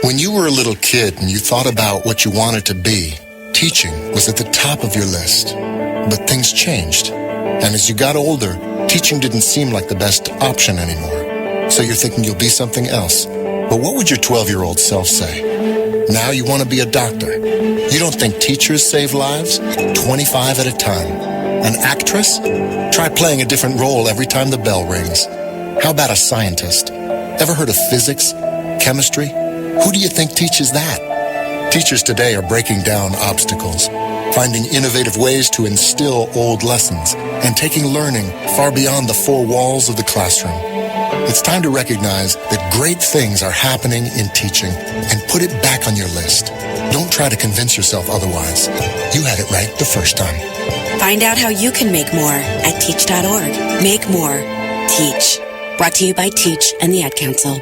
When you were a little kid and you thought about what you wanted to be, teaching was at the top of your list. But things changed. And as you got older, teaching didn't seem like the best option anymore. So you're thinking you'll be something else. But what would your 12-year-old self say? Now you want to be a doctor. You don't think teachers save lives? 25 at a time. An actress? Try playing a different role every time the bell rings. How about a scientist? Ever heard of physics? Chemistry? Who do you think teaches that? Teachers today are breaking down obstacles, finding innovative ways to instill old lessons, and taking learning far beyond the four walls of the classroom. It's time to recognize that great things are happening in teaching and put it back on your list. Don't try to convince yourself otherwise. You had it right the first time. Find out how you can make more at teach.org. Make more. Teach. Brought to you by Teach and the Ad Council.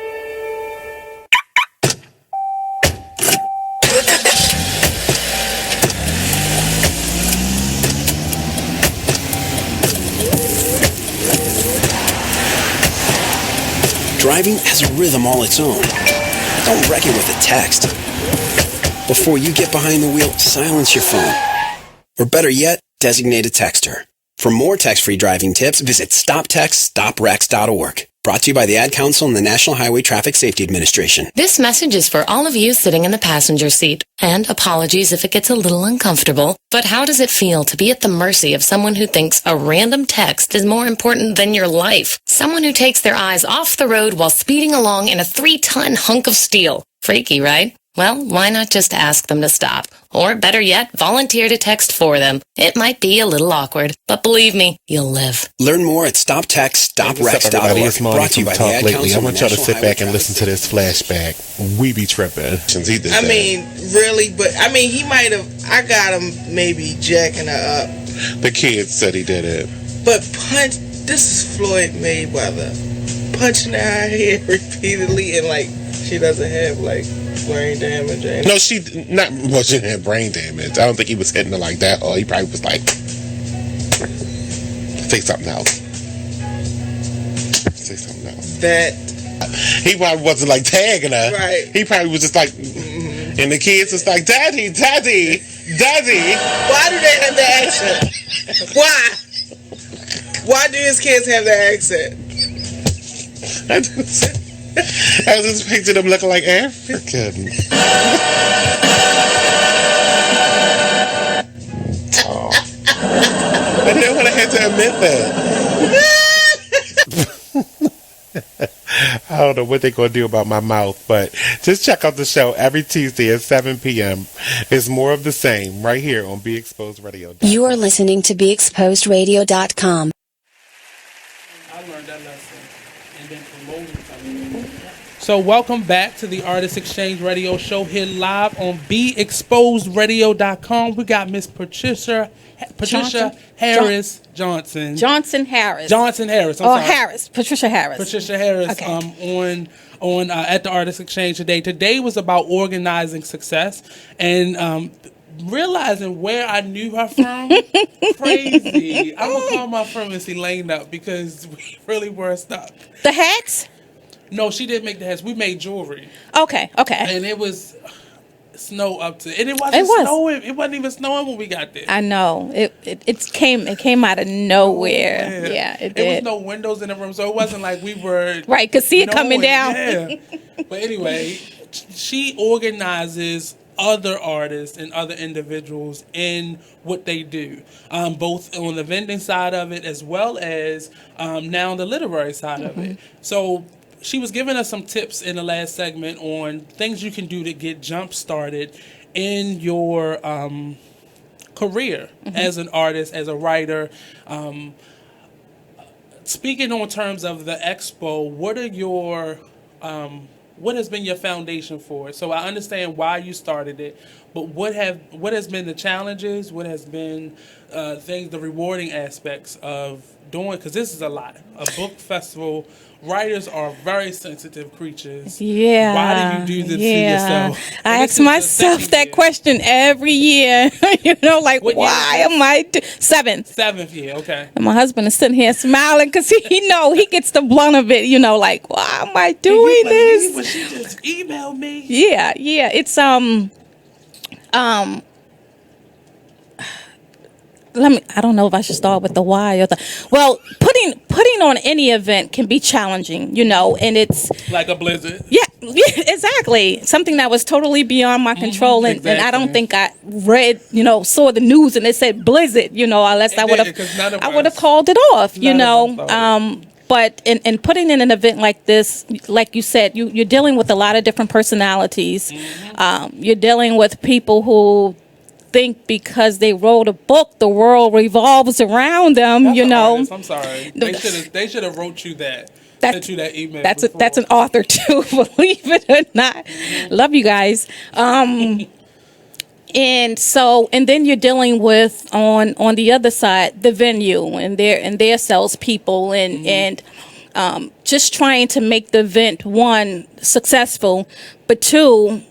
Driving has a rhythm all its own. Don't wreck it with a text. Before you get behind the wheel, silence your phone. Or better yet, designate a texter. For more text-free driving tips, visit stoptextstoprex.org. Brought to you by the Ad Council and the National Highway Traffic Safety Administration. This message is for all of you sitting in the passenger seat. And apologies if it gets a little uncomfortable. But how does it feel to be at the mercy of someone who thinks a random text is more important than your life? Someone who takes their eyes off the road while speeding along in a 3-ton hunk of steel. Freaky, right? Well, why not just ask them to stop? Or better yet, volunteer to text for them. It might be a little awkward, but believe me, you'll live. Learn more at stoptextstoprex.org. It's Marty Brought to you by the Talk Ad Lately. I Council want y'all to and sit National back and Highway listen to this flashback. We be tripping. I mean, really, but I mean, he might have. I got him maybe jacking her up. The kids said he did it. But this is Floyd Mayweather punching her head repeatedly, and like she doesn't have like brain damage. No, she didn't have brain damage. I don't think he was hitting her like that. Or he probably was like, say something else. Say something else. That he probably wasn't like tagging her. Right. He probably was just like, and the kids was like, Daddy. Why do they have the accent? Why do his kids have the accent? I just pictured them looking like African. Oh. I didn't want to have to admit that. I don't know what they're going to do about my mouth, but just check out the show every Tuesday at 7 p.m. It's more of the same right here on Be Exposed Radio. You are listening to BeExposedRadio.com. I learned that lesson and then promoted something. So welcome back to the Artist Exchange Radio Show here live on BeExposedRadio.com. We got Miss Patricia Harris Johnson. Johnson Harris. Harris. Patricia Harris. Patricia Harris. Okay. On at the Artist Exchange today. Today was about organizing success and realizing where I knew her from. Crazy. I'm gonna call my friend Miss Elaine up because we really were stuck. The hats? No, she didn't make the hats. We made jewelry. Okay. And it was snow up to, and it wasn't snowing. It wasn't even snowing when we got there. I know. It came out of nowhere. Yeah, it did. There was no windows in the room, so it wasn't like we were right. Could see it coming down. Yeah. But anyway, she organizes other artists and other individuals in what they do, both on the vending side of it as well as now the literary side of it. So she was giving us some tips in the last segment on things you can do to get jump started in your career as an artist, as a writer. Speaking on terms of the expo, what are your what has been your foundation for it? So I understand why you started it, but what has been the challenges? What has been the rewarding aspects of doing? Because this is a lot. A book festival. Writers are very sensitive creatures. Yeah. Why do you do this to yourself? I ask myself that question every year. Like, why am I seventh year, okay. And my husband is sitting here smiling because he know he gets the blunt of it. Like, why am I doing this? Well, she just emailed me. Yeah. It's I don't know if I should start with the why or putting on any event can be challenging, and it's like a blizzard. Yeah, exactly. Something that was totally beyond my control, and I don't think I read, saw the news and it said blizzard, unless I would have called it off, But in putting in an event like this, like you said, you're dealing with a lot of different personalities. You're dealing with people who think because they wrote a book, the world revolves around them. Artist. I'm sorry. They should have wrote you that. Sent you that email. That's an author too. Believe it or not. Love you guys. And then you're dealing with on the other side the venue and their salespeople and just trying to make the event, one, successful, but two,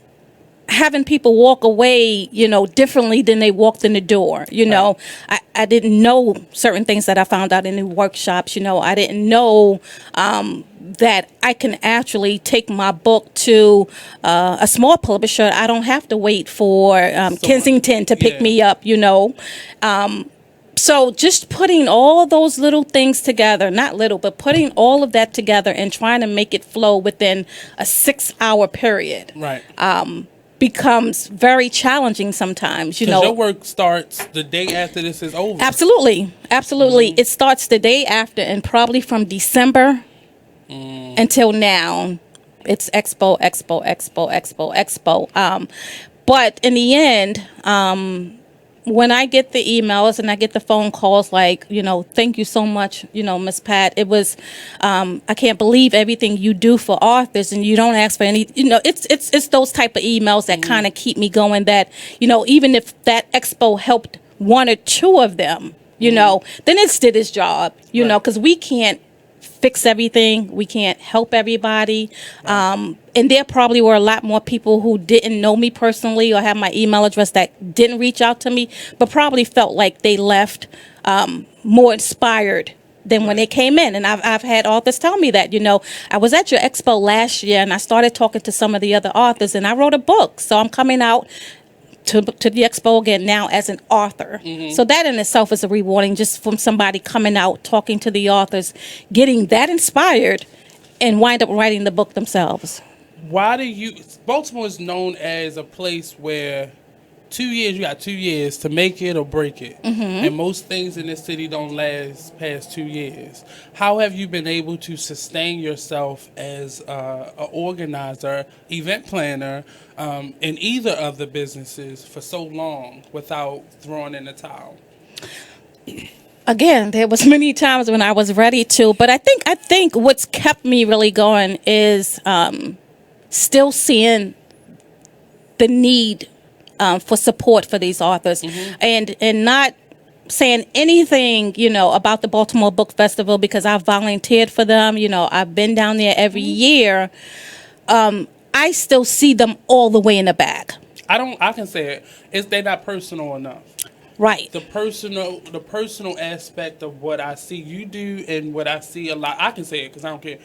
having people walk away, differently than they walked in the door. I didn't know certain things that I found out in the workshops. I didn't know that I can actually take my book to a small publisher. I don't have to wait for Kensington to pick me up, So just putting all those little things together, not little, but putting all of that together and trying to make it flow within a 6-hour period. Right. Becomes very challenging sometimes, Your work starts the day after this is over. Absolutely. It starts the day after, and probably from December until now, it's Expo. But in the end, when I get the emails and I get the phone calls like, thank you so much, Miss Pat, it was, I can't believe everything you do for authors and you don't ask for any, it's those type of emails that kind of keep me going that, even if that expo helped one or two of them, then it's did its job, because we can't fix everything. We can't help everybody. And there probably were a lot more people who didn't know me personally or have my email address that didn't reach out to me, but probably felt like they left more inspired than when they came in. And I've had authors tell me that, I was at your expo last year and I started talking to some of the other authors and I wrote a book. So I'm coming out to the expo again now as an author. So that in itself is a rewarding, just from somebody coming out, talking to the authors, getting that inspired and wind up writing the book themselves. Baltimore is known as a place where you got 2 years to make it or break it. And most things in this city don't last past 2 years. How have you been able to sustain yourself as an organizer, event planner, in either of the businesses for so long without throwing in the towel? Again, there was many times when I was ready to, but I think what's kept me really going is still seeing the need for support for these authors, and not saying anything, about the Baltimore Book Festival because I volunteered for them. I've been down there every year. I still see them all the way in the back. I can say it. They're not personal enough. Right. The personal aspect of what I see you do and what I see a lot. I can say it because I don't care.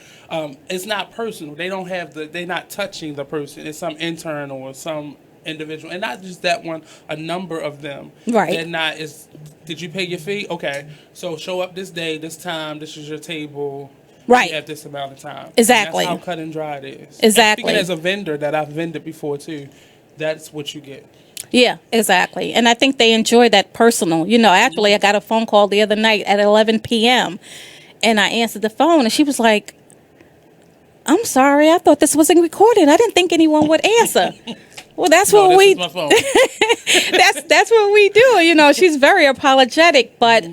It's not personal. They don't have they're not touching the person. It's some intern or some individual, and not just that one, a number of them. Right. They're not did you pay your fee? Okay. So show up this day, this time, this is your table. Right. At this amount of time. Exactly. And that's how cut and dry it is. Exactly. And speaking as a vendor that I've vended before too, that's what you get. Yeah, exactly. And I think they enjoy that personal. You know, actually, I got a phone call the other night at 11 p.m. and I answered the phone and she was like, "I'm sorry, I thought this wasn't recorded. I didn't think anyone would answer." Well, that's what we that's what we do. You know, she's very apologetic, but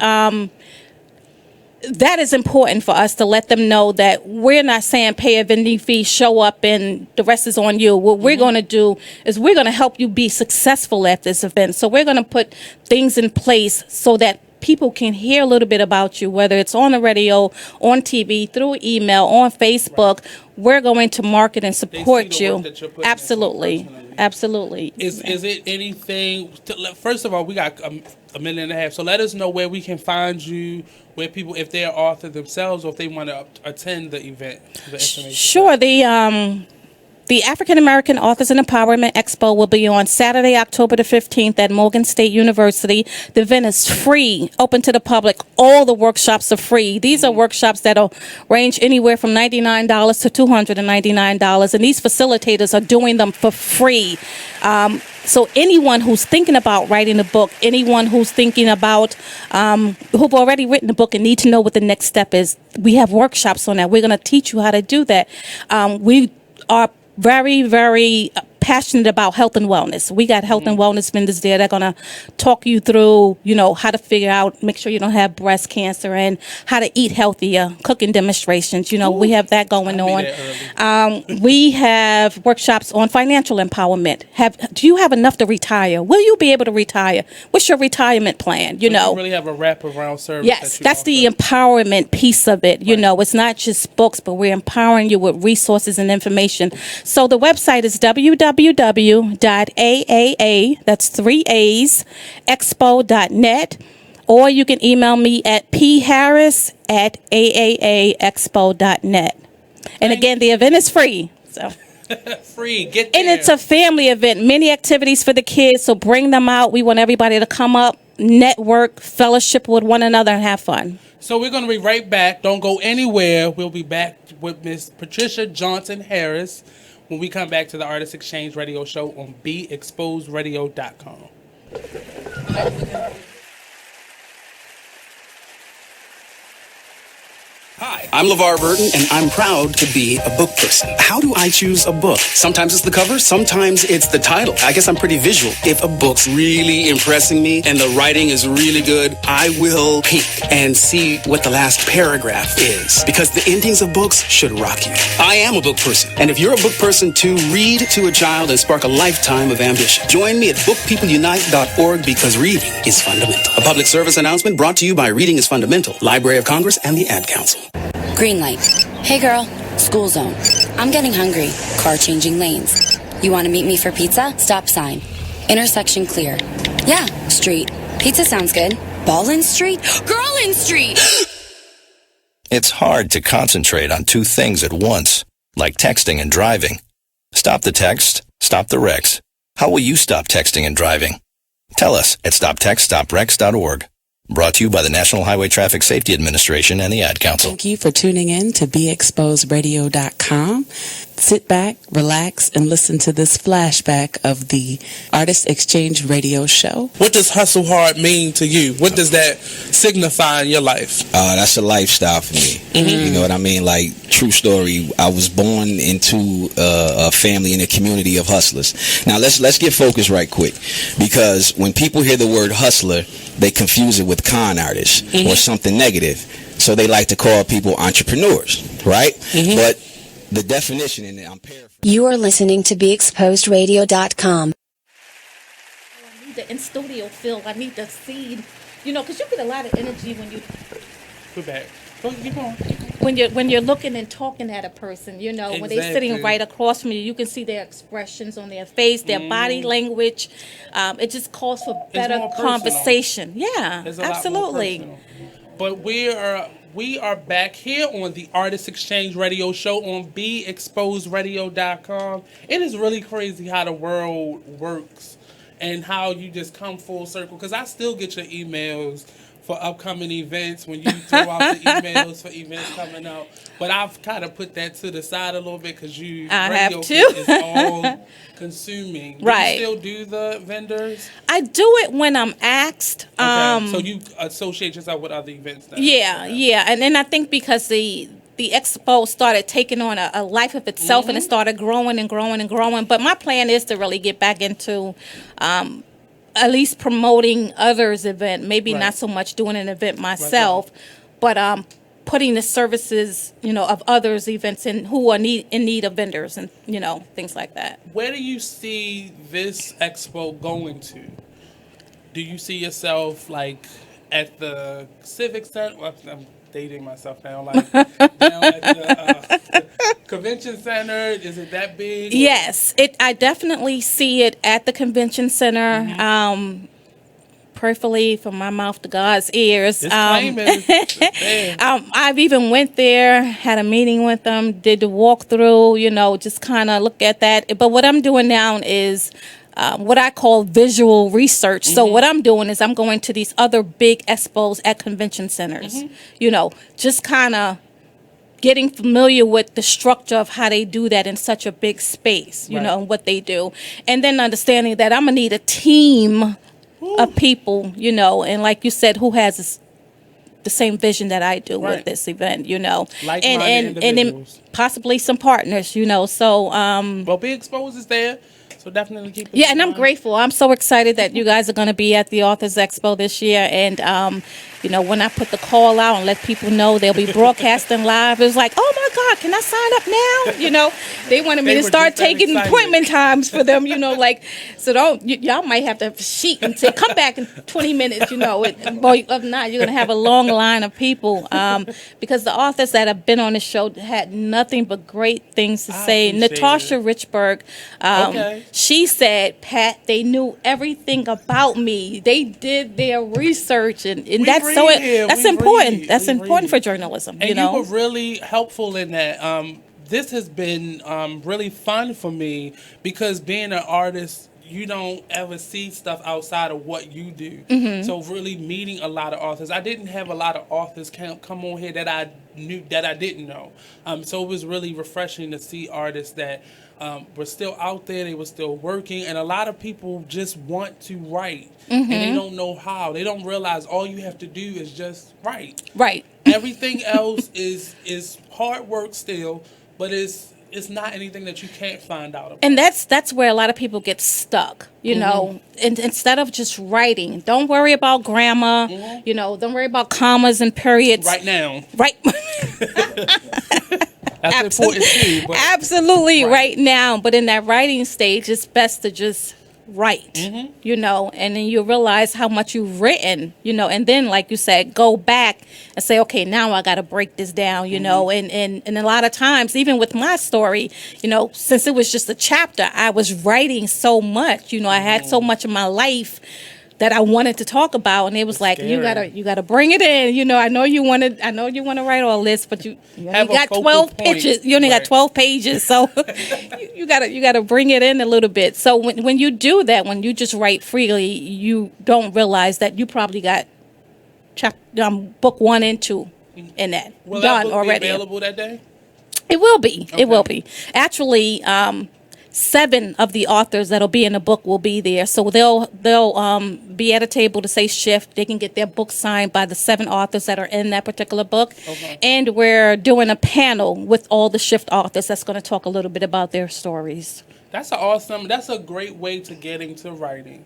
that is important for us to let them know that we're not saying pay a vending fee, show up, and the rest is on you. What we're going to do is we're going to help you be successful at this event. So we're going to put things in place so that people can hear a little bit about you, whether it's on the radio, on TV, through email, on Facebook. We're going to market and support you. Absolutely. Absolutely. Is it anything? First of all, we got a minute and a half, so let us know where we can find you, where people, if they're author themselves or if they want to attend the event. The information. Sure. The African American Authors and Empowerment Expo will be on Saturday, October the 15th at Morgan State University. The event is free, open to the public. All the workshops are free. These are workshops that'll range anywhere from $99 to $299, and these facilitators are doing them for free. So anyone who's thinking about writing a book, anyone who's thinking about, who've already written a book and need to know what the next step is, we have workshops on that. We're going to teach you how to do that. We are very, very passionate about health and wellness. We got health and wellness vendors there. They're going to talk you through, you know, how to figure out, make sure you don't have breast cancer and how to eat healthier, cooking demonstrations. You know, we have that going on. We have workshops on financial empowerment. Do you have enough to retire? Will you be able to retire? What's your retirement plan? You know, you really have a wraparound service. Yes, that's the empowerment piece of it. You know, it's not just books, but we're empowering you with resources and information. So the website is www.aaa, that's 3 A's, expo.net, or you can email me at pharris@aaexpo.net. And again, the event is free. So free, get there. And it's a family event, many activities for the kids, so bring them out. We want everybody to come up, network, fellowship with one another, and have fun. So we're going to be right back. Don't go anywhere. We'll be back with Miss Patricia Johnson Harris when we come back to the Artist Exchange Radio Show on BeExposedRadio.com. Hi, I'm LeVar Burton, and I'm proud to be a book person. How do I choose a book? Sometimes it's the cover, sometimes it's the title. I guess I'm pretty visual. If a book's really impressing me and the writing is really good, I will peek and see what the last paragraph is, because the endings of books should rock you. I am a book person, and if you're a book person too, read to a child and spark a lifetime of ambition. Join me at bookpeopleunite.org, because reading is fundamental. A public service announcement brought to you by Reading is Fundamental, Library of Congress, and the Ad Council. Green light. Hey girl, school zone. I'm getting hungry. Car changing lanes. You want to meet me for pizza? Stop sign. Intersection clear. Yeah, street. Pizza sounds good. Ballin Street? Girlin Street! It's hard to concentrate on two things at once, like texting and driving. Stop the text, stop the wrecks. How will you stop texting and driving? Tell us at stoptextstoprex.org. Brought to you by the National Highway Traffic Safety Administration and the Ad Council. Thank you for tuning in to BeExposedRadio.com. Sit back, relax, and listen to this flashback of the Artist Exchange Radio Show. What does hustle hard mean to you? What does that signify in your life? That's a lifestyle for me. You know what I mean? Like, true story, I was born into a family and a community of hustlers. Now, let's get focused right quick, because when people hear the word hustler, they confuse it with con artist or something negative. So they like to call people entrepreneurs, right? But the definition in it, I'm paraphrasing. You are listening to BeExposedRadio.com. I need the in-studio feel. I need the seed. You know, because you get a lot of energy when you... We're back. Keep on. When you're looking and talking at a person, you know, when they're sitting right across from you, you can see their expressions on their face, their body language. It just calls for better conversation. Yeah, absolutely. But we are back here on the Artist Exchange Radio Show on BeExposedRadio.com. It is really crazy how the world works and how you just come full circle. Because I still get your emails for upcoming events when you throw out the emails for events coming out. But I've kind of put that to the side a little bit because I radio have to. is all consuming. Right. Do you still do the vendors? I do it when I'm asked. Okay. So you associate yourself with other events then? Yeah. And then I think because the expo started taking on a life of itself and it started growing and growing and growing. But my plan is to really get back into at least promoting others' event. Maybe not so much doing an event myself, but putting the services, of others' events in who are in need of vendors and, things like that. Where do you see this expo going to? Do you see yourself like at the Civic Center? Well, I'm dating myself now. Like down at the convention center. Is it that big? Yes, I definitely see it at the convention center. Prayerfully from my mouth to God's ears. I've even went there, had a meeting with them, did the walkthrough, just kind of look at that. But what I'm doing now is what I call visual research. So what I'm doing is I'm going to these other big expos at convention centers, just kind of getting familiar with the structure of how they do that in such a big space, and what they do. And then understanding that I'm going to need a team of people, and like you said, who has the same vision that I do with this event, and then possibly some partners, so well, Big Exposed is there. So definitely keep it. Yeah, and I'm grateful. I'm so excited that you guys are going to be at the Authors Expo this year. And, when I put the call out and let people know they'll be broadcasting live, it was like, oh, my God, can I sign up now? They wanted me to start taking appointment times for them, so y'all might have to have a sheet and say, come back in 20 minutes, Well, if not, you're going to have a long line of people because the authors that have been on the show had nothing but great things to say. Natasha Richburg, she said, Pat, they knew everything about me. They did their research, and that's important. That's important for journalism. And you were really helpful in that. This has been really fun for me because being an artist, you don't ever see stuff outside of what you do. So really meeting a lot of authors. I didn't have a lot of authors come on here that I knew that I didn't know. So it was really refreshing to see artists that were still out there, they were still working, and a lot of people just want to write and they don't know how. They don't realize all you have to do is just write. Right. Everything else is hard work still, but it's not anything that you can't find out about. And that's where a lot of people get stuck, and instead of just writing, don't worry about grammar, don't worry about commas and periods. Right now. Right. That's important too. But absolutely right now. But in that writing stage, it's best to just write, and then you realize how much you've written, and then, like you said, go back and say, okay, now I got to break this down, and a lot of times, even with my story, since it was just a chapter, I was writing so much, I had so much of my life that I wanted to talk about, and it was like, you gotta bring it in. I know you want to write all this, but you only got 12 pages. You only got 12 pages, so you gotta bring it in a little bit. So when you do that, when you just write freely, you don't realize that you probably got book 1 and 2 in that will done that book already. Be available that day? It will be. Okay. It will be. Actually, 7 of the authors that'll be in the book will be there. So they'll be at a table to say shift. They can get their book signed by the 7 authors that are in that particular book. Okay. And we're doing a panel with all the shift authors that's going to talk a little bit about their stories. That's a great way to get into writing.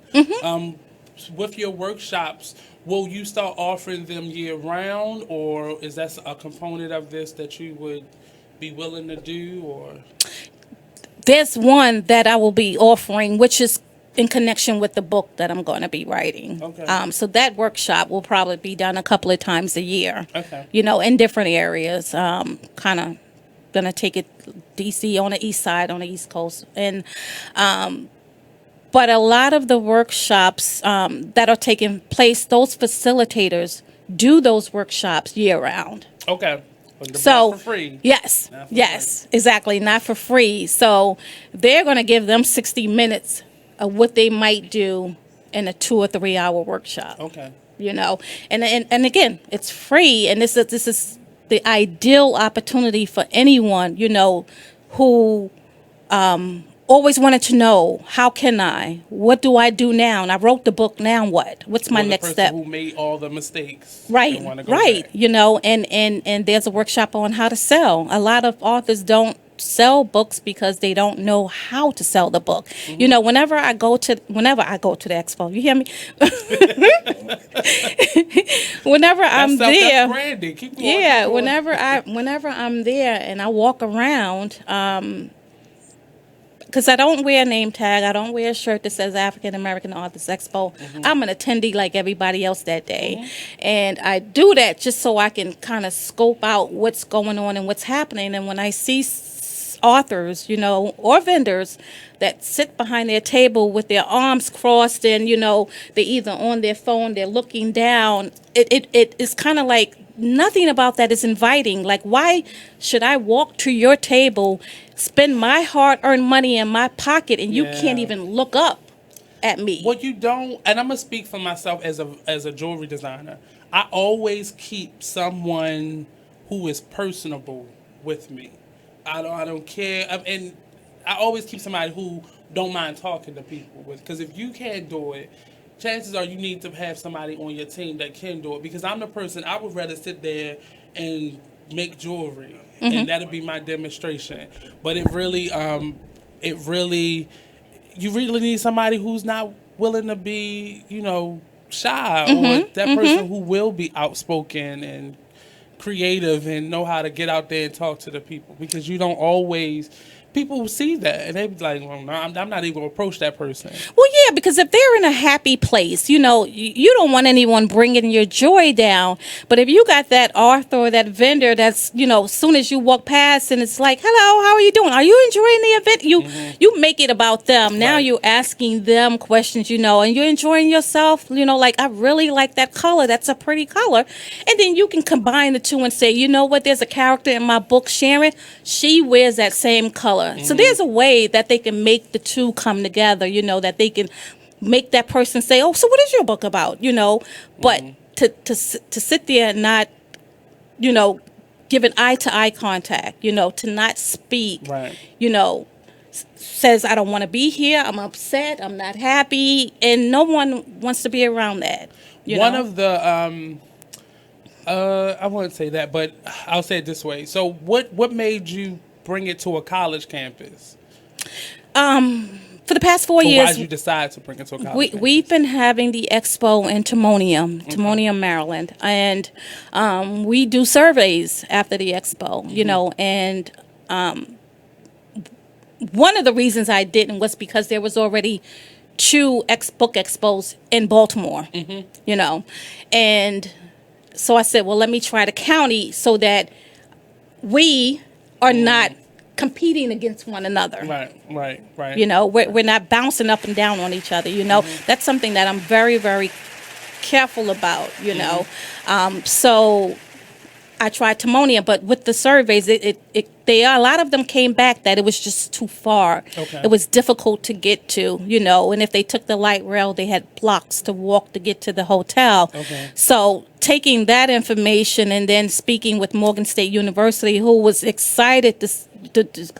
With your workshops, will you start offering them year round, or is that a component of this that you would be willing to do, or? There's one that I will be offering, which is in connection with the book that I'm going to be writing. Okay. So that workshop will probably be done a couple of times a year. Okay. In different areas. Kind of going to take it DC on the east side, on the East Coast, and but a lot of the workshops that are taking place, those facilitators do those workshops year round. Okay. So, not for free. Yes, exactly, not for free. So they're going to give them 60 minutes of what they might do in a 2 or 3 hour workshop. Okay. you know. And again, it's free, and this is the ideal opportunity for anyone, you know, who always wanted to know, how can I? What do I do now? And I wrote the book. Now what? What's my next step? Who made all the mistakes? Right, right. Back. You know, and there's a workshop on how to sell. A lot of authors don't sell books because they don't know how to sell the book. Mm-hmm. You know, whenever I go to the expo, you hear me? Whenever I'm there, yeah. Whenever I'm there and I walk around, because I don't wear a name tag, I don't wear a shirt that says African American Authors Expo. Mm-hmm. I'm an attendee like everybody else that day. Mm-hmm. And I do that just so I can kind of scope out what's going on and what's happening. And when I see authors, you know, or vendors that sit behind their table with their arms crossed and, you know, they're either on their phone, they're looking down, it is kind of like nothing about that is inviting. Like, why should I walk to your table, spend my hard-earned money in my pocket, and you can't even look up at me? Well, you don't, and I'm going to speak for myself as a jewelry designer. I always keep someone who is personable with me. I don't care, and I always keep somebody who don't mind talking to people with. Because if you can't do it, chances are you need to have somebody on your team that can do it. Because I'm the person, I would rather sit there and make jewelry, mm-hmm. and that'll be my demonstration. But you really need somebody who's not willing to be, you know, shy, mm-hmm. or that person mm-hmm. who will be outspoken and creative and know how to get out there and talk to the people, because you don't always, people see that and they be like, well, no, I'm not even going to approach that person. Well, yeah, because if they're in a happy place, you know, you don't want anyone bringing your joy down. But if you got that author or that vendor that's, you know, as soon as you walk past and it's like, hello, how are you doing? Are you enjoying the event? You make it about them. Now you're asking them questions, you know, and you're enjoying yourself, you know, like, I really like that color. That's a pretty color. And then you can combine the two and say, you know what, there's a character in my book, Sharon. She wears that same color. Mm-hmm. So there's a way that they can make the two come together, you know, that they can make that person say, oh, so what is your book about, you know? But mm-hmm. to sit there and not, you know, give an eye-to-eye contact, you know, to not speak, you know, says, I don't want to be here, I'm upset, I'm not happy, and no one wants to be around that. One of the, I wouldn't say that, but I'll say it this way. So what made you bring it to a college campus? For the past 4 years. Why did you decide to bring it to a college campus? We've been having the expo in Timonium, Maryland, and we do surveys after the expo, mm-hmm. you know, and one of the reasons I didn't was because there was already 2 book expos in Baltimore, mm-hmm. you know, and so I said, well, let me try the county so that we are not competing against one another. Right. You know, we're not bouncing up and down on each other, you know. Mm-hmm. That's something that I'm very, very careful about, you know. So I tried Timonium, but with the surveys, a lot of them came back that it was just too far. Okay. It was difficult to get to, you know, and if they took the light rail, they had blocks to walk to get to the hotel. Okay. So taking that information and then speaking with Morgan State University, who was excited to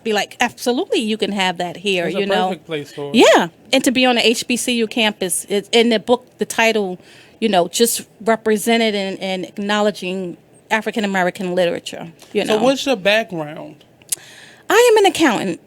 be like, absolutely, you can have that here, it's you know. Perfect place for it. Yeah, and to be on the HBCU campus, in the book, the title, you know, just represented and acknowledging African American literature, you know. So what's your background? I am an accountant.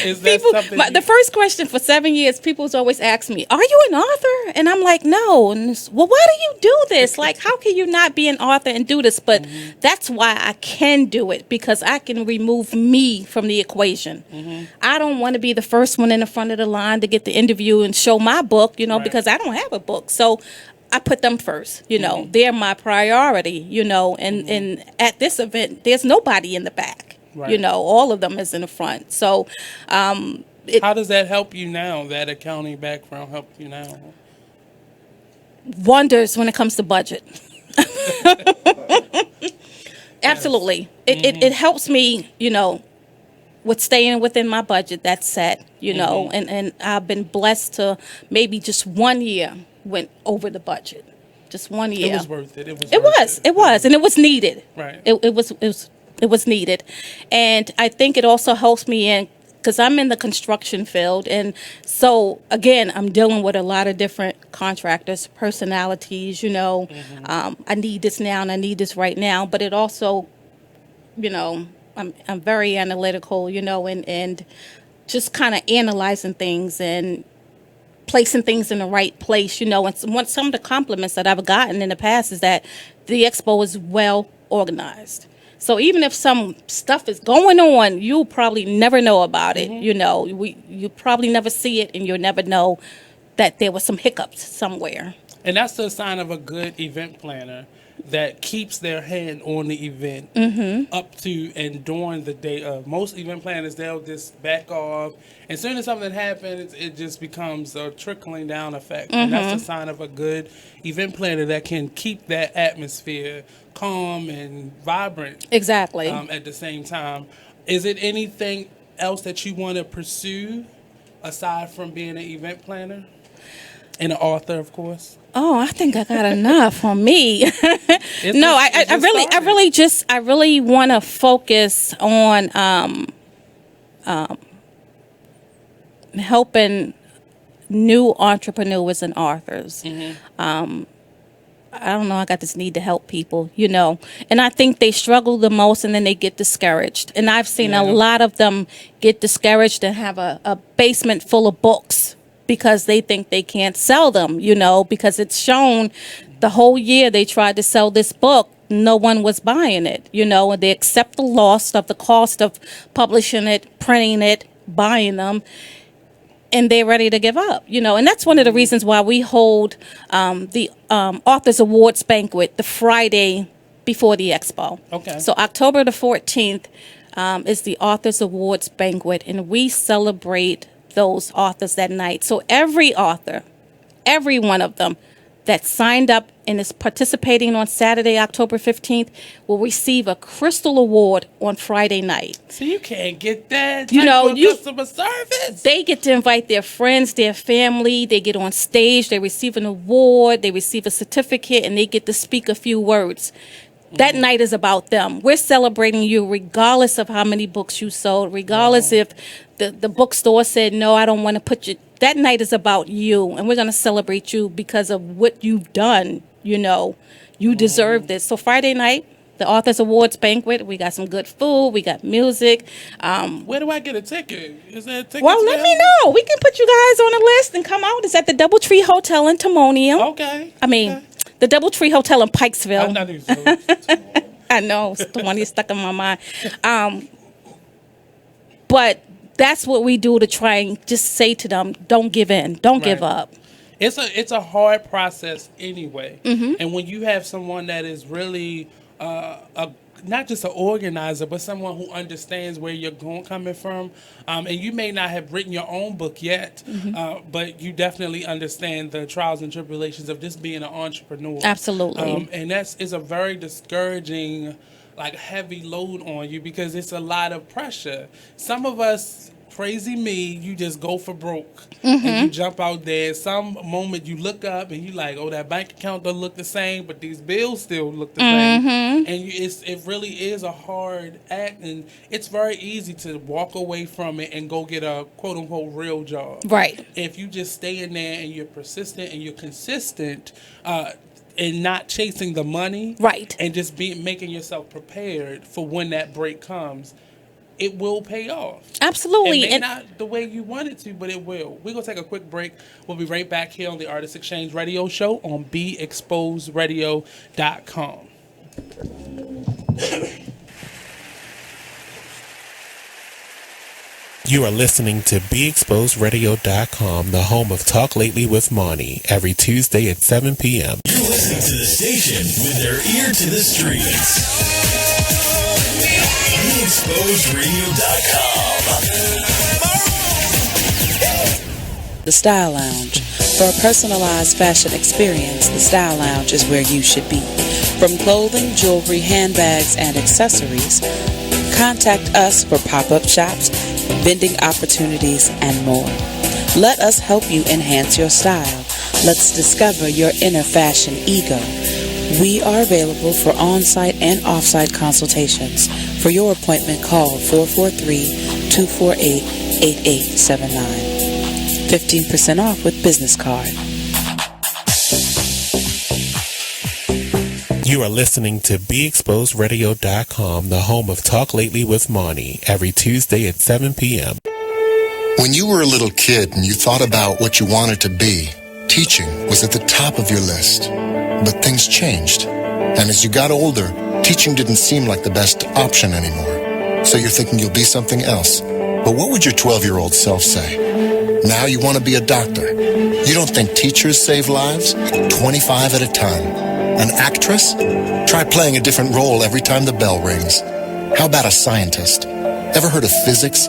Is that something the first question for 7 years, people's always ask me, are you an author? And I'm like, no. And well, why do you do this? Like, how can you not be an author and do this? But mm-hmm. that's why I can do it, because I can remove me from the equation. Mm-hmm. I don't want to be the first one in the front of the line to get the interview and show my book, you know, because I don't have a book. So I put them first, you know. Mm-hmm. They're my priority, you know. And at this event, there's nobody in the back. Right. You know, all of them is in the front. So, how does that help you now? That accounting background help you now? Wonders when it comes to budget. Absolutely, it helps me. You know, with staying within my budget that's set, you know, and I've been blessed to maybe just 1 year went over the budget. Just 1 year. It was worth it. It was, and it was needed. Right. It was needed, and I think it also helps me in because I'm in the construction field, and so again, I'm dealing with a lot of different contractors, personalities. You know, I need this now, and I need this right now. But it also, you know, I'm very analytical. You know, and just kind of analyzing things and placing things in the right place, you know. And some of the compliments that I've gotten in the past is that the expo is well organized. So even if some stuff is going on, you'll probably never know about it. You know, you probably never see it, and you'll never know that there was some hiccups somewhere. And that's the sign of a good event planner, that keeps their hand on the event up to and during the day of. Most event planners, they'll just back off. And as soon as something happens, it just becomes a trickling down effect. And that's a sign of a good event planner that can keep that atmosphere calm and vibrant. Exactly. At the same time. Is it anything else that you want to pursue aside from being an event planner? And an author, of course. Oh, I think I got enough on me. No, I really want to focus on helping new entrepreneurs and authors. I don't know, I got this need to help people, you know. And I think they struggle the most, and then they get discouraged. And I've seen a lot of them get discouraged and have a basement full of books because they think they can't sell them, you know, because it's shown the whole year they tried to sell this book. No one was buying it, you know, and they accept the loss of the cost of publishing it, printing it, buying them, and they're ready to give up, you know. And that's one of the reasons why we hold the Authors Awards Banquet the Friday before the Expo. Okay. So October the 14th is the Authors Awards Banquet, and we celebrate those authors that night. So every author, every one of them that signed up and is participating on Saturday, October 15th, will receive a Crystal Award on Friday night. So you can't get that, you know, customer service. They get to invite their friends, their family. They get on stage. They receive an award. They receive a certificate, and they get to speak a few words. That night is about them. We're celebrating you regardless of how many books you sold, regardless if the bookstore said, no, I don't want to put you. That night is about you, and we're going to celebrate you because of what you've done. You know, you deserve this. So Friday night, the Authors Awards Banquet, we got some good food, we got music. Where do I get a ticket? Is there a ticket? Well, let me know. We can put you guys on a list and come out. It's at the Doubletree Hotel in Timonium. Okay. I mean, the Doubletree Hotel in Pikesville. I'm not even I know, it's the one that's stuck in my mind. But that's what we do to try and just say to them, don't give in, don't give up. It's a hard process anyway. And when you have someone that is really not just an organizer, but someone who understands where you're coming from, and you may not have written your own book yet, but you definitely understand the trials and tribulations of just being an entrepreneur. Absolutely. And is a very discouraging, like, heavy load on you because it's a lot of pressure. Some of us, crazy me, you just go for broke and you jump out there. Some moment you look up and you like, oh, that bank account don't look the same, but these bills still look the same. And it really is a hard act, and it's very easy to walk away from it and go get a quote unquote real job. Right. If you just stay in there and you're persistent and you're consistent, and not chasing the money, right, and just making yourself prepared for when that break comes, it will pay off. Absolutely. It may not the way you want it to, but it will. We're going to take a quick break. We'll be right back here on the Artist Exchange Radio Show on BeExposedRadio.com. You are listening to BeExposedRadio.com, the home of Talk Lately with Monty, every Tuesday at 7 p.m. You're listening to the station with their ear to the streets. BeExposedRadio.com. The Style Lounge. For a personalized fashion experience, the Style Lounge is where you should be. From clothing, jewelry, handbags, and accessories, Contact us for pop-up shops, vending opportunities, and more. Let us help you enhance your style. Let's discover your inner fashion ego. We are available for on-site and off-site consultations. For your appointment, call 443-248-8879. 15% off with business card. You are listening to BeExposedRadio.com, the home of Talk Lately with Monty, every Tuesday at 7 p.m. When you were a little kid and you thought about what you wanted to be, teaching was at the top of your list. But things changed. And as you got older, teaching didn't seem like the best option anymore. So you're thinking you'll be something else. But what would your 12-year-old self say? Now you want to be a doctor. You don't think teachers save lives? 25 at a time. An actress? Try playing a different role every time the bell rings. How about a scientist? Ever heard of physics?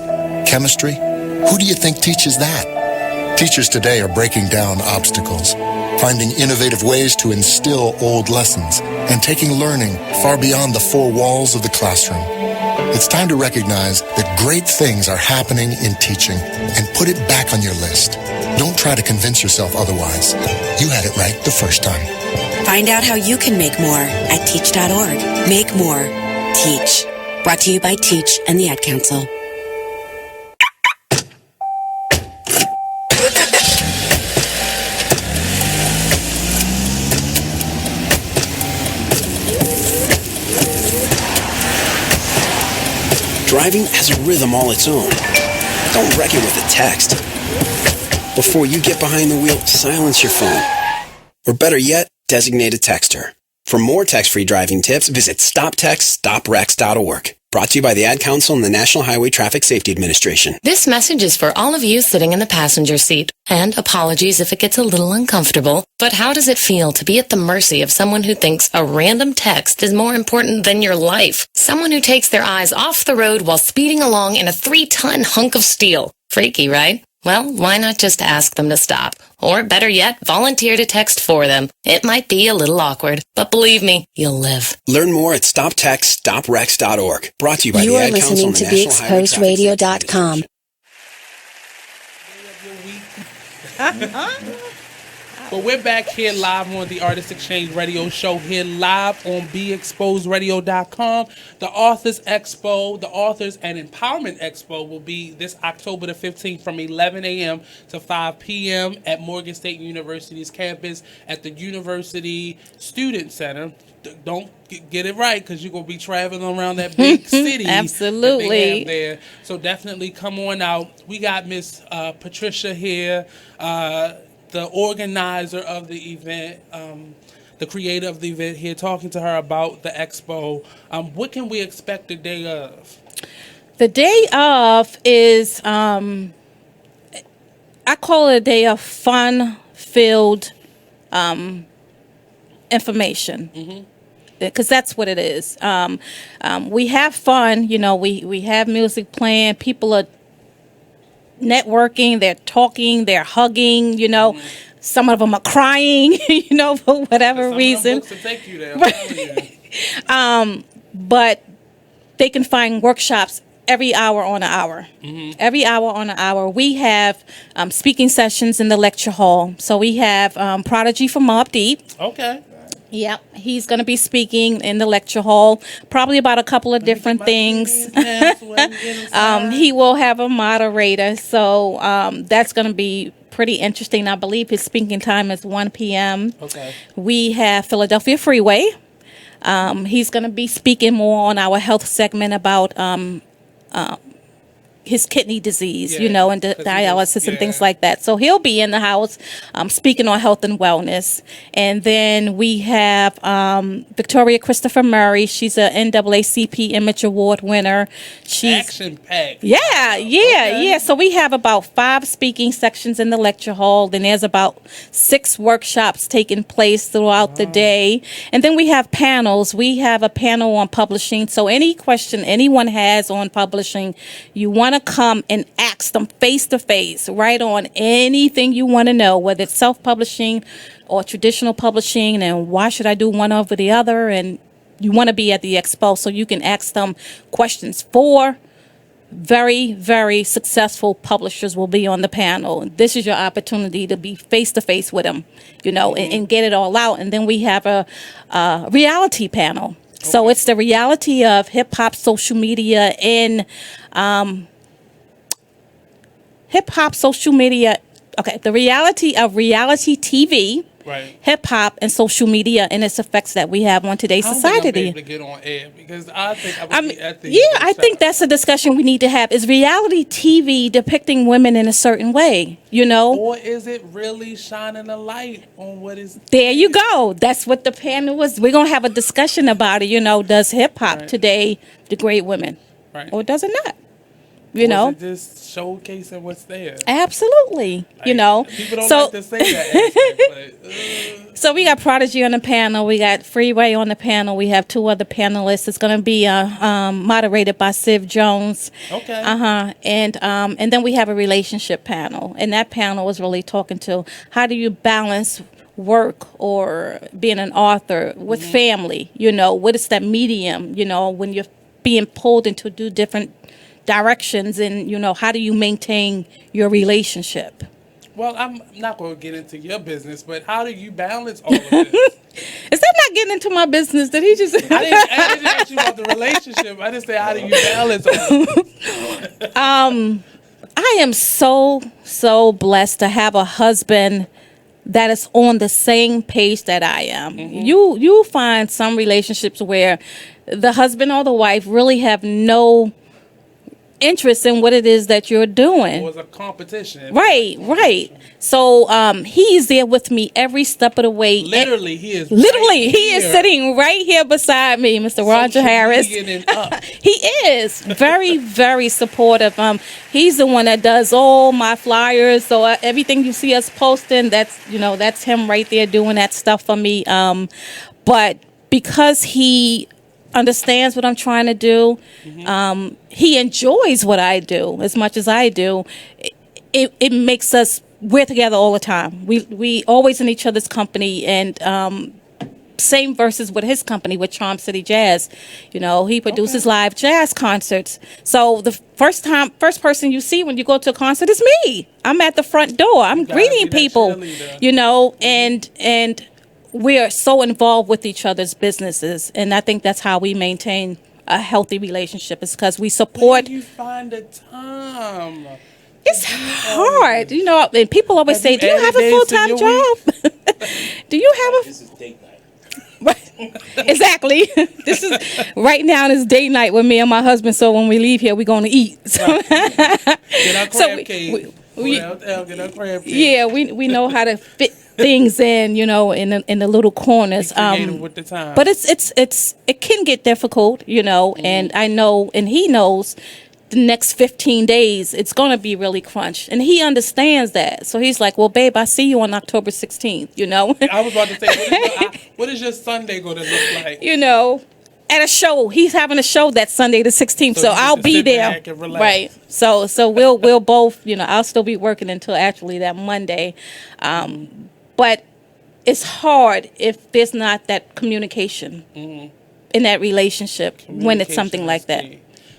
Chemistry? Who do you think teaches that? Teachers today are breaking down obstacles, finding innovative ways to instill old lessons, and taking learning far beyond the four walls of the classroom. It's time to recognize that great things are happening in teaching and put it back on your list. Don't try to convince yourself otherwise. You had it right the first time. Find out how you can make more at teach.org. Make more. Teach. Brought to you by Teach and the Ad Council. Driving has a rhythm all its own. Don't wreck it with a text. Before you get behind the wheel, silence your phone. Or better yet, designate a texter. For more text-free driving tips, visit stoptextstoprex.org. Brought to you by the Ad Council and the National Highway Traffic Safety Administration. This message is for all of you sitting in the passenger seat. And apologies if it gets a little uncomfortable. But how does it feel to be at the mercy of someone who thinks a random text is more important than your life? Someone who takes their eyes off the road while speeding along in a 3-ton hunk of steel. Freaky, right? Well, why not just ask them to stop? Or better yet, volunteer to text for them. It might be a little awkward, but believe me, you'll live. Learn more at stoptextstoprex.org. Brought to you by You the are Ad Council listening and the to National Highway Traffic Safety BeExposedRadio.com. But we're back here live on the Artist Exchange Radio Show, here live on BeExposedRadio.com. The Authors Expo, the Authors and Empowerment Expo will be this October the 15th from 11 a.m. to 5 p.m. at Morgan State University's campus at the University Student Center. Don't get it right, because you're going to be traveling around that big city. Absolutely. That they have there. So definitely come on out. We got Miss Patricia here, the organizer of the event, the creator of the event here, talking to her about the expo. What can we expect the day of? The day of is, I call it a day of fun-filled information. Because that's what it is. We have fun, we have music playing, people are networking, they're talking, they're hugging, some of them are crying, for whatever reason. Books will take you there, but they can find workshops every hour on an hour. Every hour on an hour. We have speaking sessions in the lecture hall. So we have Prodigy from Mobb Deep. Okay. Yep, he's going to be speaking in the lecture hall, probably about a couple of different things. He will have a moderator, so that's going to be pretty interesting. I believe his speaking time is 1 p.m. Okay. We have Philadelphia Freeway. He's going to be speaking more on our health segment about his kidney disease, and dialysis and things like that. So he'll be in the house speaking on health and wellness. And then we have Victoria Christopher Murray. She's an NAACP Image Award winner. She's action-packed. Yeah. So we have about 5 speaking sections in the lecture hall. Then there's about 6 workshops taking place throughout the day. And then we have panels. We have a panel on publishing. So any question anyone has on publishing, you want to come and ask them face to face, right on anything you want to know, whether it's self-publishing or traditional publishing, and why should I do one over the other, and you want to be at the expo so you can ask them questions. 4 very, very successful publishers will be on the panel. This is your opportunity to be face to face with them, and get it all out. And then we have a reality panel. Okay. So it's the reality of hip hop, social media, and the reality of reality TV. Right. Hip hop and social media and its effects that we have on today's society. I think I'll be able to get on air because I think I think that's a discussion we need to have. Is reality TV depicting women in a certain way? Or is it really shining a light on what is? There you go. That's what the panel was. We're gonna have a discussion about it. Does hip hop today degrade women, or does it not? Or is it just showcasing what's there? Absolutely. People don't like to say that aspect, So we got Prodigy on the panel. We got Freeway on the panel. We have 2 other panelists. It's going to be moderated by Civ Jones. Okay. And then we have a relationship panel. And that panel is really talking to how do you balance work or being an author with family? What is that medium? When you're being pulled into do different directions, and how do you maintain your relationship? Well, I'm not going to get into your business, but how do you balance all of this? Is that not getting into my business? Did he just? I didn't ask you about the relationship. I just said, how do you balance all of this? I am so blessed to have a husband that is on the same page that I am. Mm-hmm. You find some relationships where the husband or the wife really have no interest in what it is that you're doing. It was a competition. Right. So he's there with me every step of the way. Literally, he is sitting right here beside me, Mr. Roger Harris. He is very, very supportive. He's the one that does all my flyers. So everything you see us posting, that's him right there doing that stuff for me. But because he understands what I'm trying to do, he enjoys what I do as much as I do. It makes us, we're together all the time. We always in each other's company, and same versus with his company with Charm City Jazz. He produces live jazz concerts. So the first person you see when you go to a concert is me. I'm at the front door. I'm greeting people, and we are so involved with each other's businesses, and I think that's how we maintain a healthy relationship. Is because we support. Where do you find the time? It's hard, and people always say, "Do you have a full-time job? Do you have a?" This is date night. Right. Exactly. This is right now. It's date night with me and my husband. So when we leave here, we're going to eat. So, get our crab cake. Get our crab cake. Yeah, we know how to fit things in, in the little corners. With the time. But it can get difficult, and I know, and he knows the next 15 days it's going to be really crunch, and he understands that. So he's like, well, babe, I see you on October 16th, I was about to say, what is your Sunday going to look like? At a show. He's having a show that Sunday the 16th, so I'll be there. Right. So we'll both, I'll still be working until actually that Monday. But it's hard if there's not that communication in that relationship when it's something like that.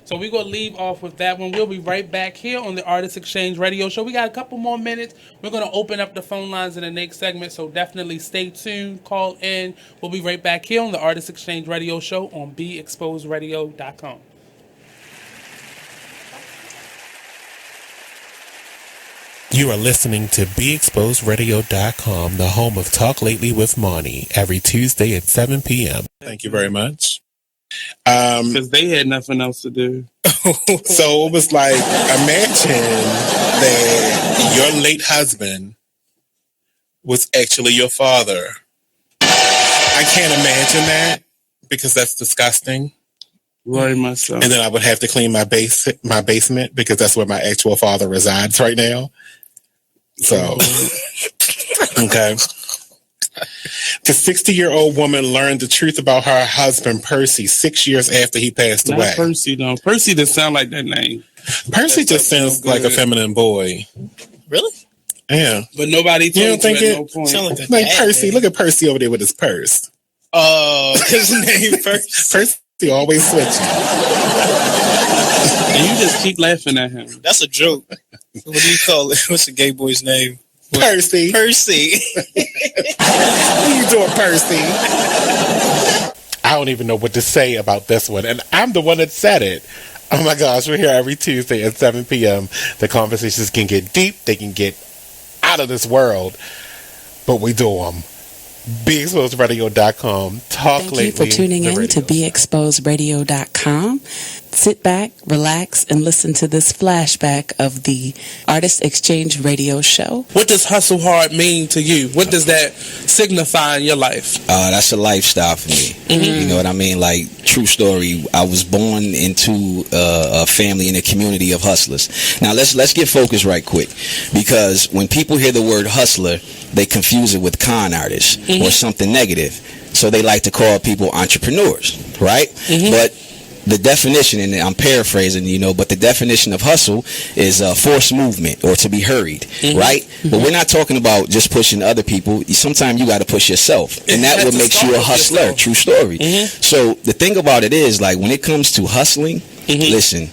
So we're going to leave off with that one. We'll be right back here on the Artist Exchange Radio Show. We got a couple more minutes. We're going to open up the phone lines in the next segment, so definitely stay tuned. Call in. We'll be right back here on the Artist Exchange Radio Show on BeExposedRadio.com. You are listening to BeExposedRadio.com, the home of Talk Lately with Monty, every Tuesday at 7 p.m. Thank you very much. Because they had nothing else to do. So it was like, imagine that your late husband was actually your father. I can't imagine that because that's disgusting. Very much so. And then I would have to clean my basement because that's where my actual father resides right now. So, okay. The 60-year-old woman learned the truth about her husband, Percy, 6 years after he passed away. Not Percy, though. Percy doesn't sound like that name. Percy just sounds like a feminine boy. Really? Yeah. But nobody told you at no point. Like Percy, look at Percy over there with his purse. His name first. First, he always switches. And you just keep laughing at him. That's a joke. What do you call it? What's the gay boy's name? Percy. Percy. What you doing, Percy? I don't even know what to say about this one, and I'm the one that said it. Oh my gosh, we're here every Tuesday at 7 p.m. The conversations can get deep, they can get out of this world, but we do them. BeExposedRadio.com. Thank you for tuning in to BeExposedRadio.com. Sit back, relax, and listen to this flashback of the Artist Exchange Radio Show. What does hustle hard mean to you? What does that signify in your life? That's a lifestyle for me. You know what I mean? Like, true story. I was born into a family and a community of hustlers. Now let's get focused right quick, because when people hear the word hustler, they confuse it with con artist or something negative. So they like to call people entrepreneurs, right? But the definition, and I'm paraphrasing, but the definition of hustle is forced movement or to be hurried, right? But we're not talking about just pushing other people. Sometimes you got to push yourself, and that what makes you a hustler. True story. So the thing about it is, like, when it comes to hustling, listen,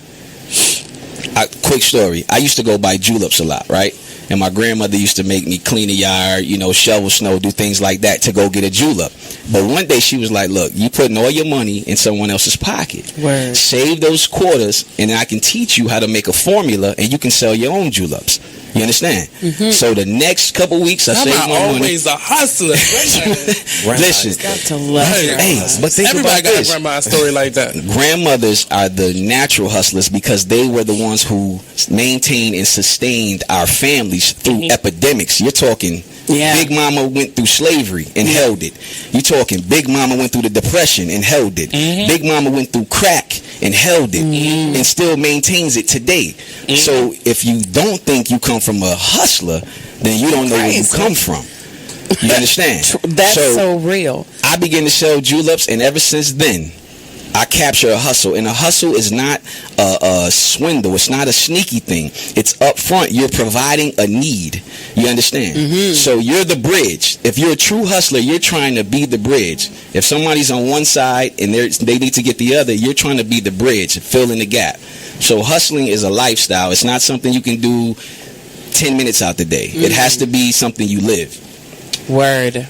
quick story. I used to go buy juleps a lot, right? And my grandmother used to make me clean the yard, shovel snow, do things like that to go get a julep. But one day she was like, look, you putting all your money in someone else's pocket. Word. Save those quarters, and I can teach you how to make a formula, and you can sell your own juleps. You understand? So the next couple weeks, I saved my money. Always a hustler. Listen, got to love but think everybody about got this. a grandma story like that. Grandmothers are the natural hustlers because they were the ones who maintained and sustained our families through epidemics. You're talking Big Mama went through slavery and held it. You're talking Big Mama went through the Depression and held it. Big Mama went through crack and held it and still maintains it today. So if you don't think you come from a hustler, then you don't know where you come from. You understand? That's so real. I began to sell juleps, and ever since then, I capture a hustle. And a hustle is not a swindle. It's not a sneaky thing. It's up front. You're providing a need. You understand? So you're the bridge. If you're a true hustler, you're trying to be the bridge. If somebody's on one side and they need to get the other, you're trying to be the bridge, fill in the gap. So hustling is a lifestyle. It's not something you can do 10 minutes out the day. It has to be something you live. Word.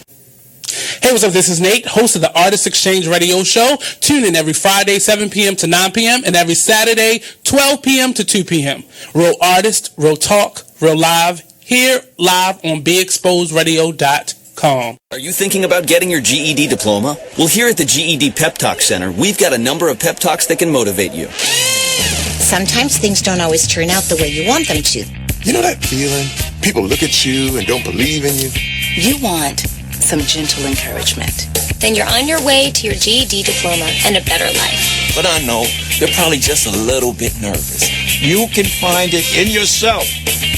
Hey, what's up? This is Nate, host of the Artist Exchange Radio Show. Tune in every Friday, 7 p.m. to 9 p.m. and every Saturday, 12 p.m. to 2 p.m. Real artist, real talk, real live, here live on BeExposedRadio.com. Are you thinking about getting your GED diploma? Well, here at the GED Pep Talk Center, we've got a number of pep talks that can motivate you. Sometimes things don't always turn out the way you want them to. You know that feeling? People look at you and don't believe in you. You want some gentle encouragement. Then you're on your way to your GED diploma and a better life. But I know they're probably just a little bit nervous. You can find it in yourself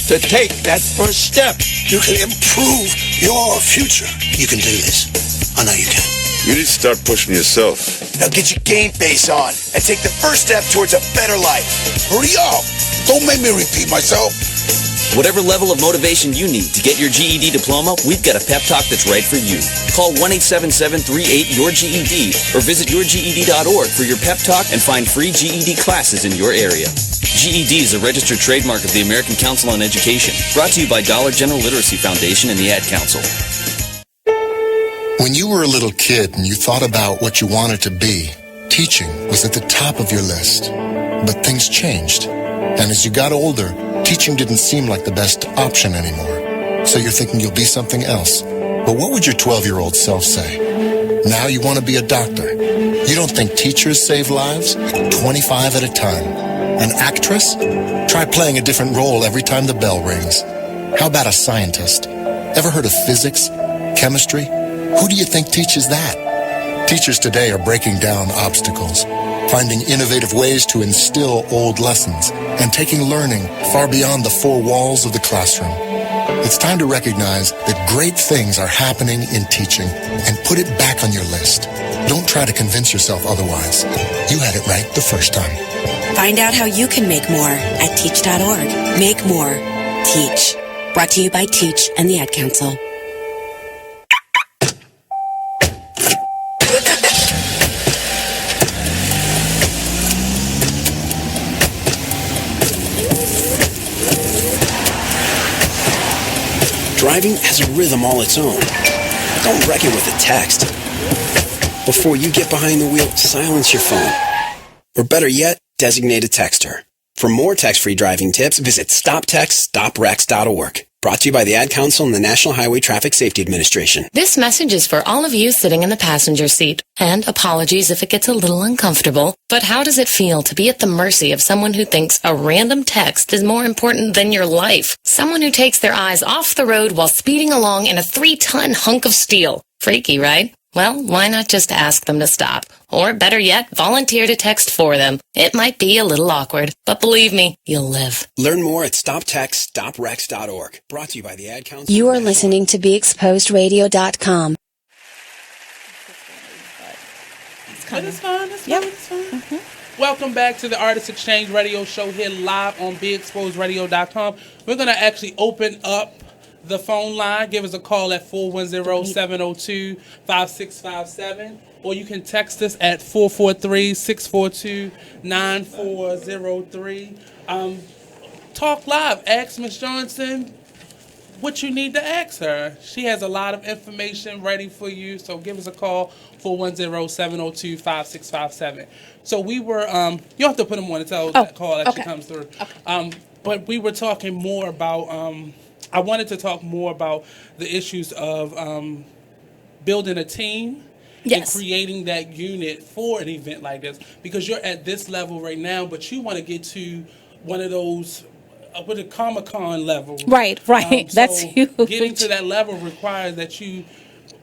to take that first step. You can improve your future. You can do this. I know you can. You need to start pushing yourself. Now get your game face on and take the first step towards a better life. Hurry up. Don't make me repeat myself. Whatever level of motivation you need to get your GED diploma, we've got a pep talk that's right for you. Call 1-877-38-YOUR-GED or visit yourged.org for your pep talk and find free GED classes in your area. GED is a registered trademark of the American Council on Education. Brought to you by Dollar General Literacy Foundation and the Ad Council. When you were a little kid and you thought about what you wanted to be, teaching was at the top of your list. But things changed. And as you got older, teaching didn't seem like the best option anymore. So you're thinking you'll be something else. But what would your 12-year-old self say? Now you want to be a doctor. You don't think teachers save lives? 25 at a time. An actress? Try playing a different role every time the bell rings. How about a scientist? Ever heard of physics? Chemistry? Who do you think teaches that? Teachers today are breaking down obstacles, finding innovative ways to instill old lessons, and taking learning far beyond the four walls of the classroom. It's time to recognize that great things are happening in teaching and put it back on your list. Don't try to convince yourself otherwise. You had it right the first time. Find out how you can make more at teach.org. Make more. Teach. Brought to you by Teach and the Ad Council. driving has a rhythm all its own. Don't wreck it with a text. Before you get behind the wheel, silence your phone. Or better yet, designate a texter. For more text-free driving tips, visit stoptextstoprex.org. Brought to you by the Ad Council and the National Highway Traffic Safety Administration. This message is for all of you sitting in the passenger seat. And apologies if it gets a little uncomfortable. But how does it feel to be at the mercy of someone who thinks a random text is more important than your life? Someone who takes their eyes off the road while speeding along in a 3-ton hunk of steel. Freaky, right? Well, why not just ask them to stop? Or better yet, volunteer to text for them. It might be a little awkward, but believe me, you'll live. Learn more at stoptextstoprex.org. Brought to you by the Ad Council. You are listening to BeExposedRadio.com. But it's fun. It's fun. It's fun. Welcome back to the Artist Exchange Radio Show here live on BeExposedRadio.com. We're going to actually open up the phone line. Give us a call at 410-702-5657. Or you can text us at 443-642-9403. Talk live. Ask Ms. Johnson what you need to ask her. She has a lot of information ready for you. So give us a call, 410-702-5657. So we were, you have to put them on until that call actually comes through. Okay. But we were talking more about, I wanted to talk more about the issues of building a team. Yes. And creating that unit for an event like this, because you're at this level right now, but you want to get to one of those with a Comic-Con level. Right. That's huge. Getting to that level requires that you,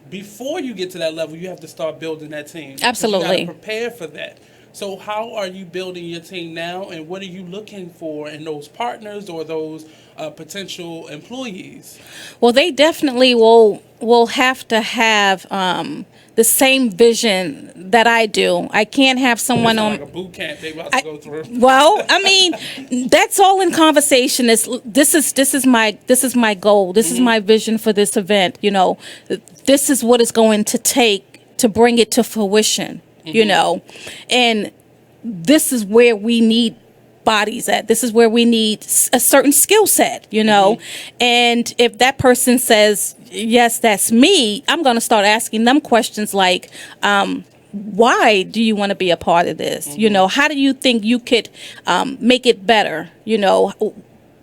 before you get to that level, you have to start building that team. Absolutely. You got to prepare for that. So how are you building your team now, and what are you looking for in those partners or those potential employees? Well, they definitely will have to have the same vision that I do. I can't have someone on like a boot camp they about to go through. Well, I mean, that's all in conversation. This is my goal. This is my vision for this event. You know, this is what it's going to take to bring it to fruition. You know, and this is where we need bodies at. This is where we need a certain skill set, you know. And if that person says, yes, that's me, I'm going to start asking them questions like, why do you want to be a part of this? You know, how do you think you could make it better? You know,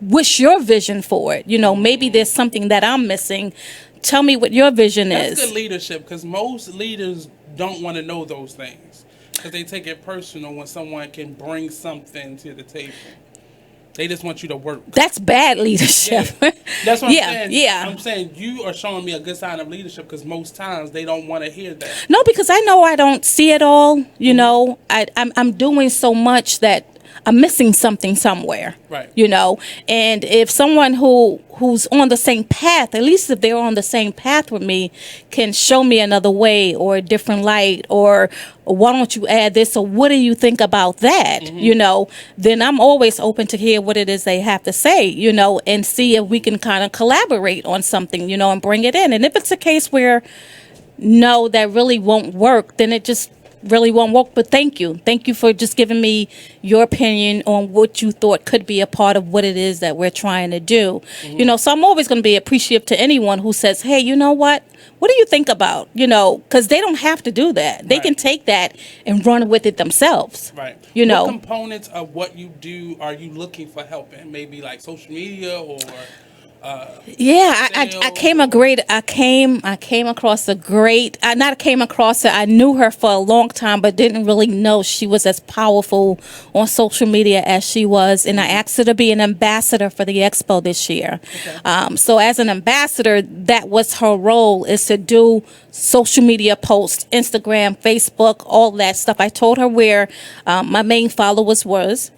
what's your vision for it? You know, maybe there's something that I'm missing. Tell me what your vision is. That's good leadership, because most leaders don't want to know those things, because they take it personal when someone can bring something to the table. They just want you to work. That's bad leadership. Yeah. That's what I'm saying. Yeah. I'm saying you are showing me a good sign of leadership, because most times they don't want to hear that. No, because I know I don't see it all. You know, I'm doing so much that I'm missing something somewhere. Right. You know, and if someone who's on the same path, at least if they're on the same path with me, can show me another way or a different light, or why don't you add this, or what do you think about that? You know, then I'm always open to hear what it is they have to say, you know, and see if we can kind of collaborate on something, you know, and bring it in. And if it's a case where, no, that really won't work, then it just really won't work. But thank you for just giving me your opinion on what you thought could be a part of what it is that we're trying to do. You know, so I'm always going to be appreciative to anyone who says, hey, you know what do you think about, you know, because they don't have to do that. They can take that and run with it themselves. Right. You know, what components of what you do are you looking for help in? Maybe like social media or I came across a great, not came across her, I knew her for a long time, but didn't really know she was as powerful on social media as she was. And I asked her to be an ambassador for the Expo this year. Okay. So as an ambassador, that was her role, is to do social media posts, Instagram, Facebook, all that stuff. I told her where my main followers was,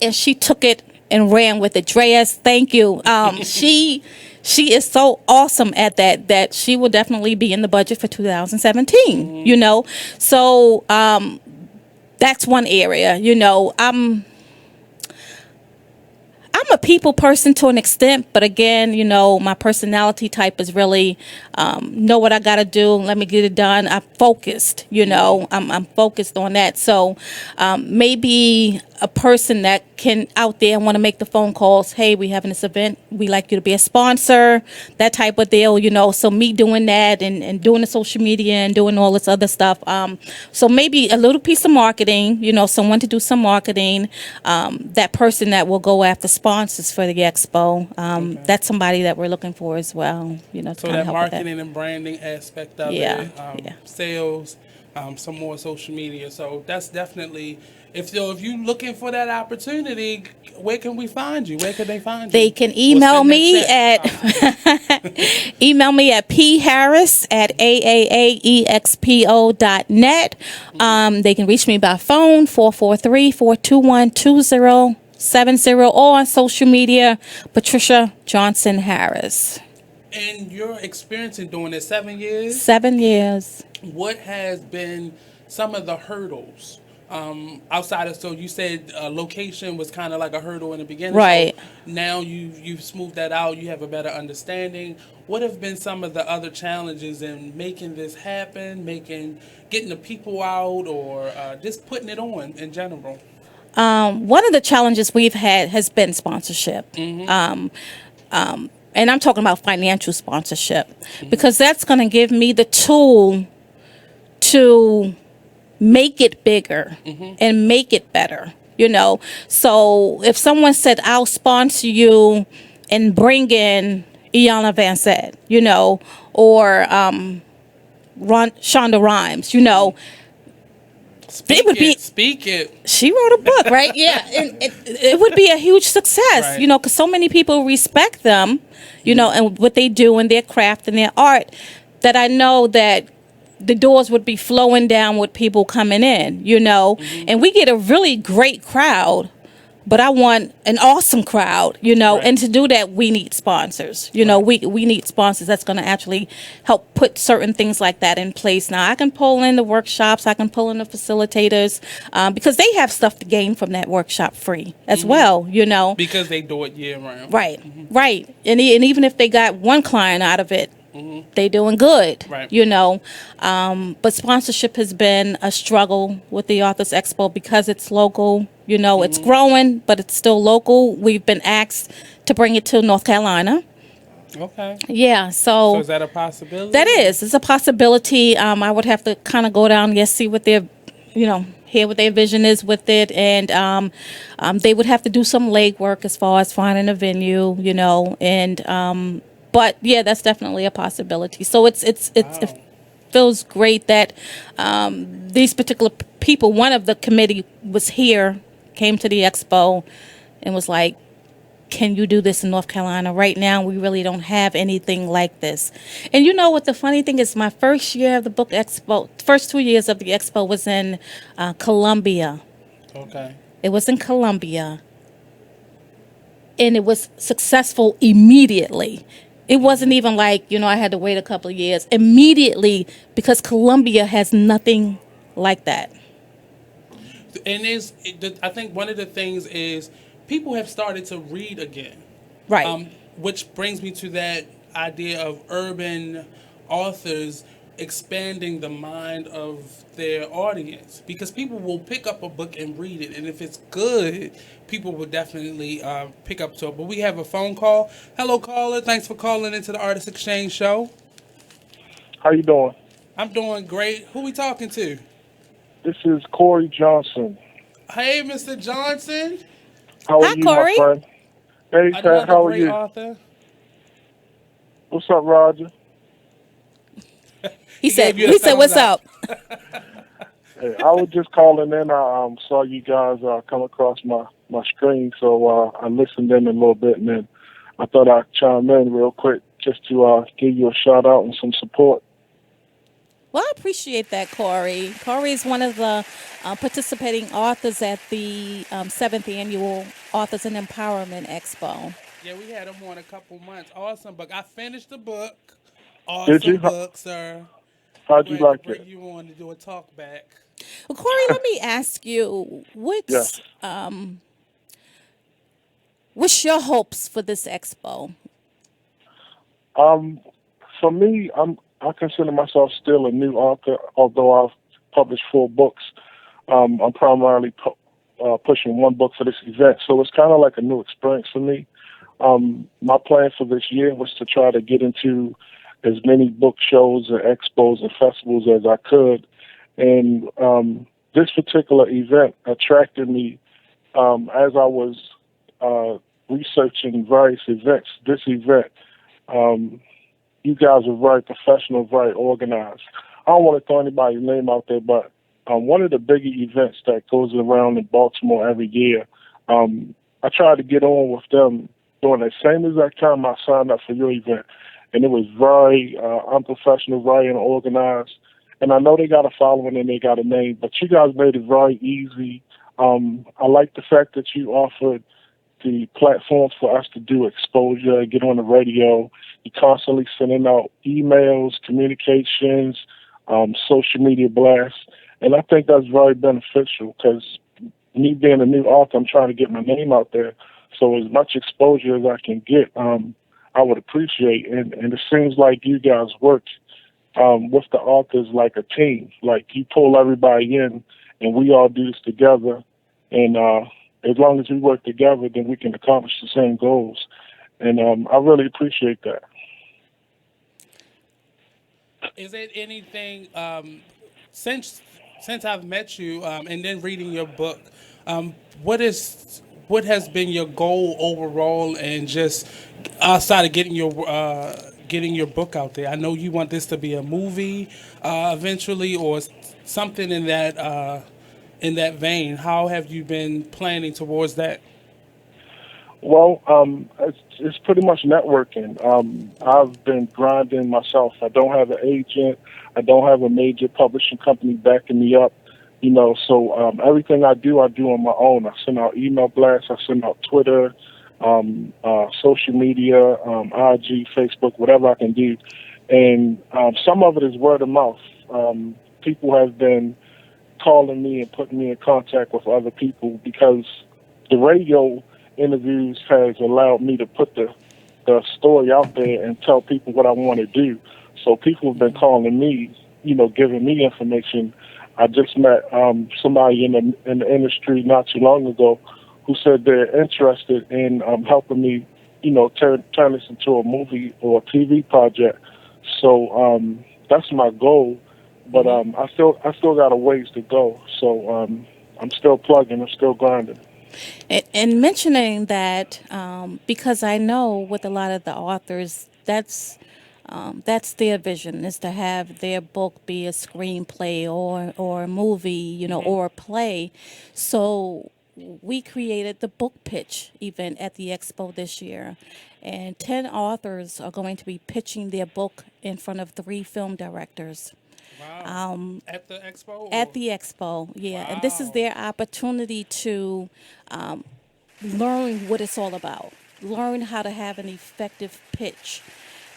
and she took it and ran with it. Dreas, thank you. She is so awesome at that she will definitely be in the budget for 2017. You know, so that's one area. You know, I'm I'm a people person to an extent, but again, my personality type is really know what I got to do. Let me get it done. I'm focused. I'm focused on that. So maybe a person that can out there want to make the phone calls. Hey, we having this event. We like you to be a sponsor. That type of deal. So me doing that and doing the social media and doing all this other stuff. So maybe a little piece of marketing. Someone to do some marketing. That person that will go after sponsors for the expo. That's somebody that we're looking for as well. To So kinda that help with marketing and branding aspect of it, sales, some more social media. So that's definitely, if you're looking for that opportunity, where can we find you? Where can they find you? They can email me at email me at pharris@aaaexpo.net. They can reach me by phone 443-421-2070 or on social media, Patricia Johnson Harris. And your experience in doing this 7 years? 7 years. What has been some of the hurdles? Outside of, so you said location was kind of like a hurdle in the beginning. Right. So now you've smoothed that out. You have a better understanding. What have been some of the other challenges in making this happen, getting the people out, or just putting it on in general? One of the challenges we've had has been sponsorship. And I'm talking about financial sponsorship, because that's going to give me the tool to make it bigger and make it better, So if someone said, I'll sponsor you and bring in Iyanla Vanzant, or Shonda Rhimes, Speak it. She wrote a book, right? Yeah. And it would be a huge success, Right. Because so many people respect them, and what they do and their craft and their art, that I know that the doors would be flowing down with people coming in, and we get a really great crowd, but I want an awesome crowd, and to do that, we need sponsors, we need sponsors that's going to actually help put certain things like that in place. Now, I can pull in the workshops, I can pull in the facilitators, because they have stuff to gain from that workshop free as well, Because they do it year round. Right, right. And even if they got one client out of it, they doing good, Right. But sponsorship has been a struggle with the Authors Expo because it's local. It's growing, but it's still local. We've been asked to bring it to North Carolina. Okay. Yeah, So is that a possibility? That is. It's a possibility. I would have to kind of go down and see what their, hear what their vision is with it, and they would have to do some legwork as far as finding a venue, and. But yeah, that's definitely a possibility. So it feels great that these particular people, one of the committee was here, came to the expo, and was like, "Can you do this in North Carolina? Right now, we really don't have anything like this." And what the funny thing is, my first year of the book expo, first 2 years of the expo was in Columbia. Okay. It was in Columbia, and it was successful immediately. It wasn't even like, I had to wait a couple of years. Immediately, because Columbia has nothing like that. And I think one of the things is people have started to read again. Right. Which brings me to that idea of urban authors expanding the mind of their audience, because people will pick up a book and read it, and if it's good, people will definitely pick up to it. But we have a phone call. Hello, caller. Thanks for calling into the Artist Exchange show. How you doing? I'm doing great. Who we talking to? This is Corey Johnson. Hey, Mr. Johnson. How are you, Corey. my friend? Hey, Another how are great you? author. What's up, Roger? He said, "What's up?" Hey, I was just calling in. I saw you guys come across my screen, so I listened in a little bit, and then I thought I'd chime in real quick just to give you a shout out and some support. Well, I appreciate that, Corey. Corey is one of the participating authors at the 7th Annual Authors and Empowerment Expo. Yeah, we had him on a couple months. Awesome book. I finished the book. Did you? Awesome book, sir. How'd you like bring it? you on to do a talk back. Well, Corey, let me ask you, what's What's your hopes for this expo? For me, I consider myself still a new author, although I've published 4 books. I'm primarily pushing 1 book for this event, so it's kind of like a new experience for me. My plan for this year was to try to get into as many book shows and expos and festivals as I could, and this particular event attracted me as I was researching various events. This event, you guys are very professional, very organized. I don't want to throw anybody's name out there, but one of the bigger events that goes around in Baltimore every year, I tried to get on with them during the same exact time I signed up for your event, and it was very unprofessional, very unorganized. And I know they got a following and they got a name, but you guys made it very easy. I like the fact that you offered the platforms for us to do exposure, get on the radio. You're constantly sending out emails, communications, social media blasts. And I think that's very beneficial because me being a new author, I'm trying to get my name out there. So as much exposure as I can get, I would appreciate. And it seems like you guys work with the authors like a team. Like you pull everybody in and we all do this together. And as long as we work together, then we can accomplish the same goals. And I really appreciate that. Is it anything since I've met you and then reading your book? What has been your goal overall, and just outside of getting your book out there? I know you want this to be a movie eventually, or something in that vein. How have you been planning towards that? Well, it's pretty much networking. I've been grinding myself. I don't have an agent. I don't have a major publishing company backing me up. So everything I do on my own. I send out email blasts. I send out Twitter, social media, IG, Facebook, whatever I can do. And some of it is word of mouth. People have been calling me and putting me in contact with other people because the radio interviews has allowed me to put the story out there and tell people what I want to do. So people have been calling me, giving me information. I just met somebody in the industry not too long ago who said they're interested in helping me, turn this into a movie or a TV project. So that's my goal. But I still got a ways to go. So I'm still plugging. I'm still grinding. And mentioning that, because I know with a lot of the authors, that's their vision, is to have their book be a screenplay or a movie, or a play. So we created the book pitch event at the Expo this year. And 10 authors are going to be pitching their book in front of 3 film directors. Wow. At the Expo? At the Expo, yeah. Wow. And this is their opportunity to learn what it's all about, learn how to have an effective pitch.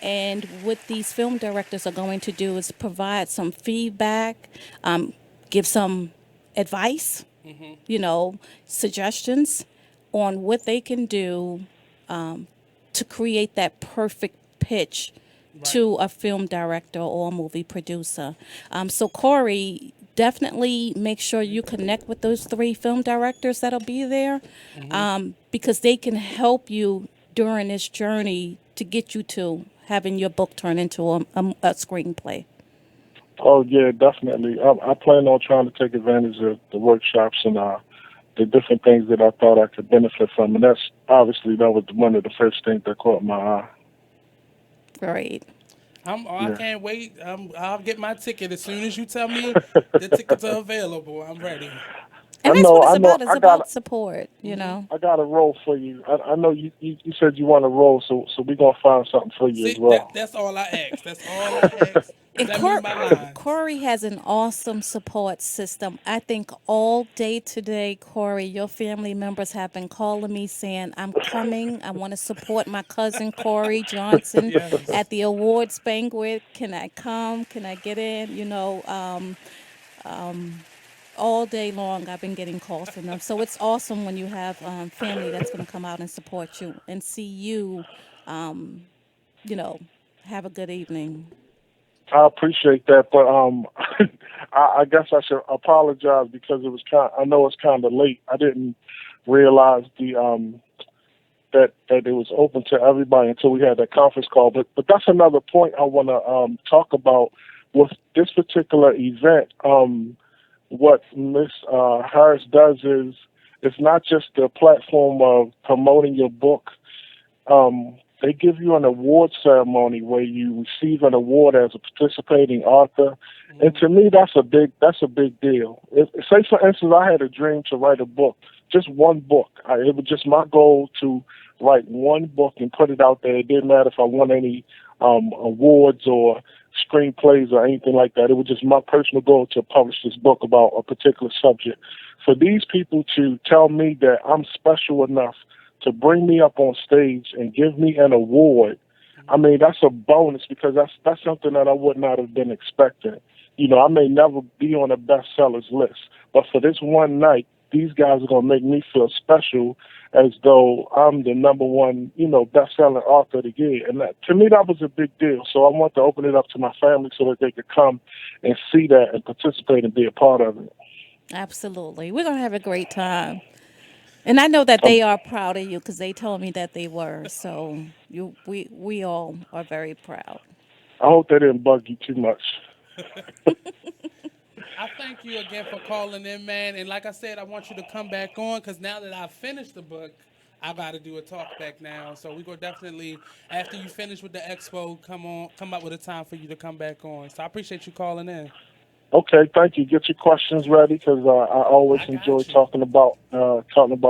And what these film directors are going to do is provide some feedback, give some advice, suggestions on what they can do to create that perfect pitch to a film director or a movie producer. So Corey, definitely make sure you connect with those 3 film directors that'll be there, because they can help you during this journey to get you to having your book turn into a screenplay. Oh, yeah, definitely. I plan on trying to take advantage of the workshops and the different things that I thought I could benefit from. And that was one of the first things that caught my eye. Great. I can't wait. I'll get my ticket as soon as you tell me the tickets are available. I'm ready. And that's what it's about. It's about support, I got a role for you. I know you said you want a role, so we're going to find something for you as well. That's all I ask. That's all I ask. And Corey has an awesome support system. I think all day today, Corey, your family members have been calling me saying, I'm coming. I want to support my cousin, Corey Johnson, at the awards banquet. Can I come? Can I get in? all day long I've been getting calls from them. So it's awesome when you have family that's going to come out and support you and see you, have a good evening. I appreciate that, but I guess I should apologize because it was I know it's kind of late. I didn't realize that it was open to everybody until we had that conference call. But that's another point I want to talk about with this particular event. What Miss Harris does is it's not just the platform of promoting your book. They give you an award ceremony where you receive an award as a participating author, and to me, that's a big deal. Say, for instance, I had a dream to write a book, just one book. It was just my goal to write one book and put it out there. It didn't matter if I won any awards or screenplays or anything like that. It was just my personal goal to publish this book about a particular subject. For these people to tell me that I'm special enough to bring me up on stage and give me an award, I mean, that's a bonus because that's something that I would not have been expecting. I may never be on a bestsellers list, but for this one night, these guys are going to make me feel special as though I'm the number one, best-selling author of the year. And to me, that was a big deal. So I want to open it up to my family so that they could come and see that and participate and be a part of it. Absolutely. We're going to have a great time. And I know that they are proud of you because they told me that they were. So we all are very proud. I hope they didn't bug you too much. I thank you again for calling in, man. And like I said, I want you to come back on because now that I've finished the book, I got to do a talk back now. So we're going to definitely, after you finish with the expo, come up with a time for you to come back on. So I appreciate you calling in. Okay, thank you. Get your questions ready because I always enjoy talking about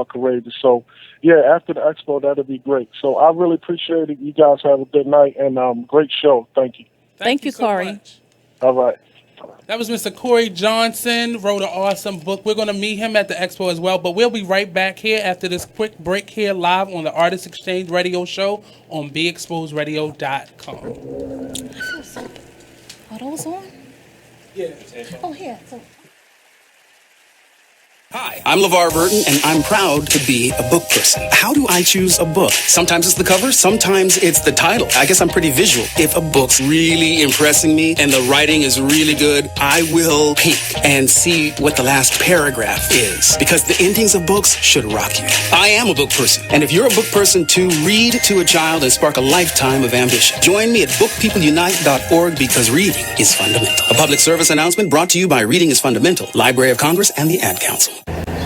Courageous. So, yeah, after the expo, that'll be great. So I really appreciate it. You guys have a good night and great show. Thank you. Thank you, Corey. Much. All right. That was Mr. Corey Johnson, wrote an awesome book. We're going to meet him at the expo as well, but we'll be right back here after this quick break here live on the Artist Exchange Radio Show on BeExposedRadio.com. Are those on? Yeah. Oh, here. So. Hi, I'm LeVar Burton, and I'm proud to be a book person. How do I choose a book? Sometimes it's the cover, sometimes it's the title. I guess I'm pretty visual. If a book's really impressing me and the writing is really good, I will peek and see what the last paragraph is, because the endings of books should rock you. I am a book person, and if you're a book person too, read to a child and spark a lifetime of ambition. Join me at bookpeopleunite.org because reading is fundamental. A public service announcement brought to you by Reading is Fundamental, Library of Congress, and the Ad Council.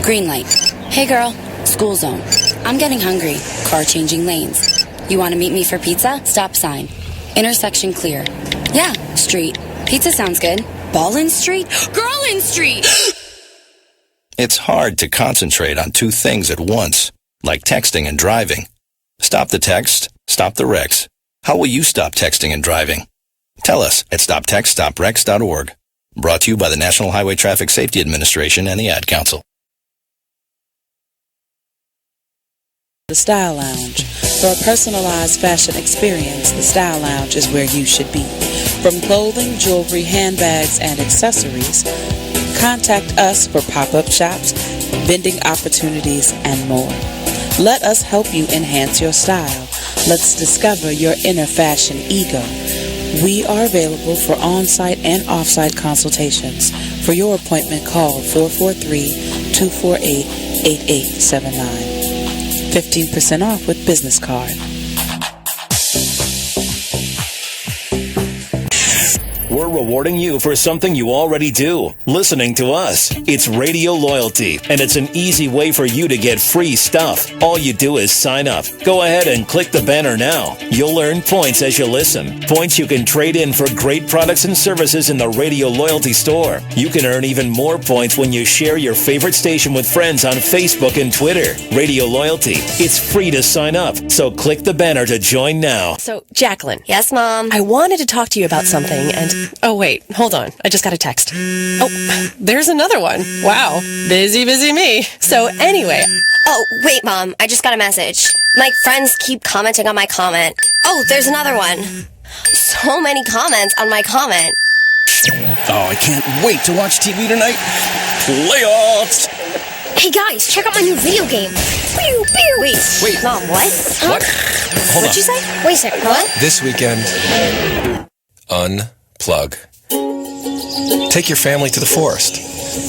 Green light. Hey girl, school zone. I'm getting hungry. Car changing lanes. You want to meet me for pizza? Stop sign. Intersection clear. Yeah, street. Pizza sounds good. Ballin Street? Girlin Street! It's hard to concentrate on two things at once, like texting and driving. Stop the text, stop the wrecks. How will you stop texting and driving? Tell us at stoptextstoprex.org. Brought to you by the National Highway Traffic Safety Administration and the Ad Council. The Style Lounge. For a personalized fashion experience, the Style Lounge is where you should be. From clothing, jewelry, handbags, and accessories, contact us for pop-up shops, vending opportunities, and more. Let us help you enhance your style. Let's discover your inner fashion ego. We are available for on-site and off-site consultations. For your appointment, call 443-248-8879. 15% off with business card. We're rewarding you for something you already do, listening to us. It's Radio Loyalty, and it's an easy way for you to get free stuff. All you do is sign up. Go ahead and click the banner now. You'll earn points as you listen. Points you can trade in for great products and services in the Radio Loyalty store. You can earn even more points when you share your favorite station with friends on Facebook and Twitter. Radio Loyalty. It's free to sign up, so click the banner to join now. So, Jacqueline. Yes, Mom? I wanted to talk to you about something, and... Oh, wait, hold on. I just got a text. Oh, there's another one. Wow. Busy me. So anyway. Oh, wait, Mom. I just got a message. My friends keep commenting on my comment. Oh, there's another one. So many comments on my comment. Oh, I can't wait to watch TV tonight. Playoffs. Hey guys, check out my new video game. Pew, pew. Wait. Mom, what? What? Hold What'd on. you say? Wait a second, what? This weekend, unplug. Take your family to the forest.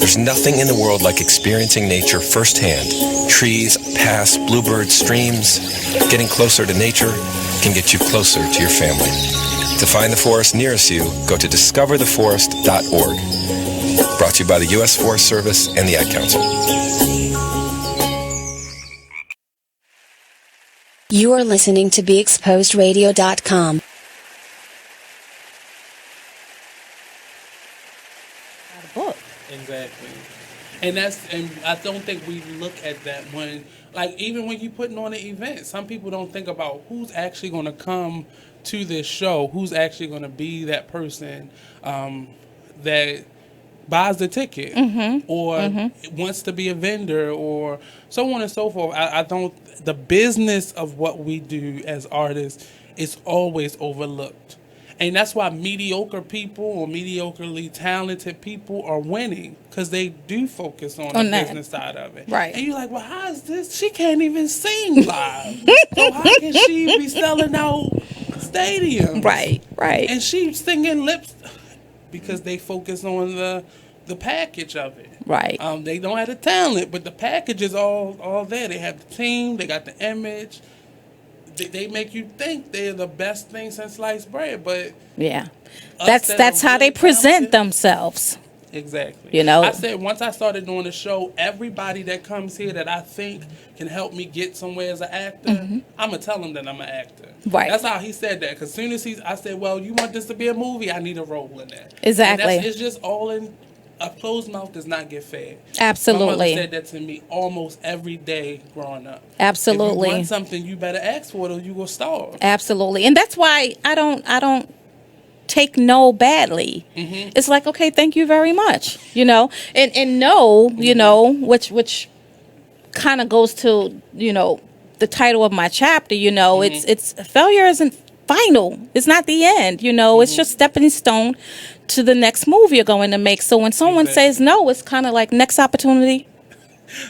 There's nothing in the world like experiencing nature firsthand. Trees, paths, bluebirds, streams. Getting closer to nature can get you closer to your family. To find the forest nearest you, go to discovertheforest.org. Brought to you by the U.S. Forest Service and the Ad Council. You are listening to BeExposedRadio.com. Exactly. And I don't think we look at that when, like, even when you putting on an event, some people don't think about who's actually going to come to this show, who's actually going to be that person that buys the ticket or wants to be a vendor or so on and so forth. I don't, the business of what we do as artists is always overlooked. And that's why mediocre people or mediocrely talented people are winning, because they do focus on the business side of it. Right. And you're like, well, how is this? She can't even sing live. So how can she be selling out stadiums? Right. And she's singing lips because they focus on the package of it. Right. They don't have the talent, but the package is all there. They have the team. They got the image. They make you think they're the best thing since sliced bread, but yeah, that's how they present themselves. Exactly. You know, I said once I started doing the show, everybody that comes here that I think can help me get somewhere as an actor, I'm gonna tell them that I'm an actor. Right. That's how he said that. Because as soon as I said, well, you want this to be a movie? I need a role in that. Exactly. And it's just all in. A closed mouth does not get fed. Absolutely. My mother said that to me almost every day growing up. Absolutely. If you want something, you better ask for it or you will starve. Absolutely. And that's why I don't take no badly. It's like, okay, thank you very much. You know, and no, you know, which kind of goes to, you know, the title of my chapter, you know, it's failure isn't final. It's not the end, you know, it's just stepping stone to the next move you're going to make. So when someone says no, it's kind of like next opportunity.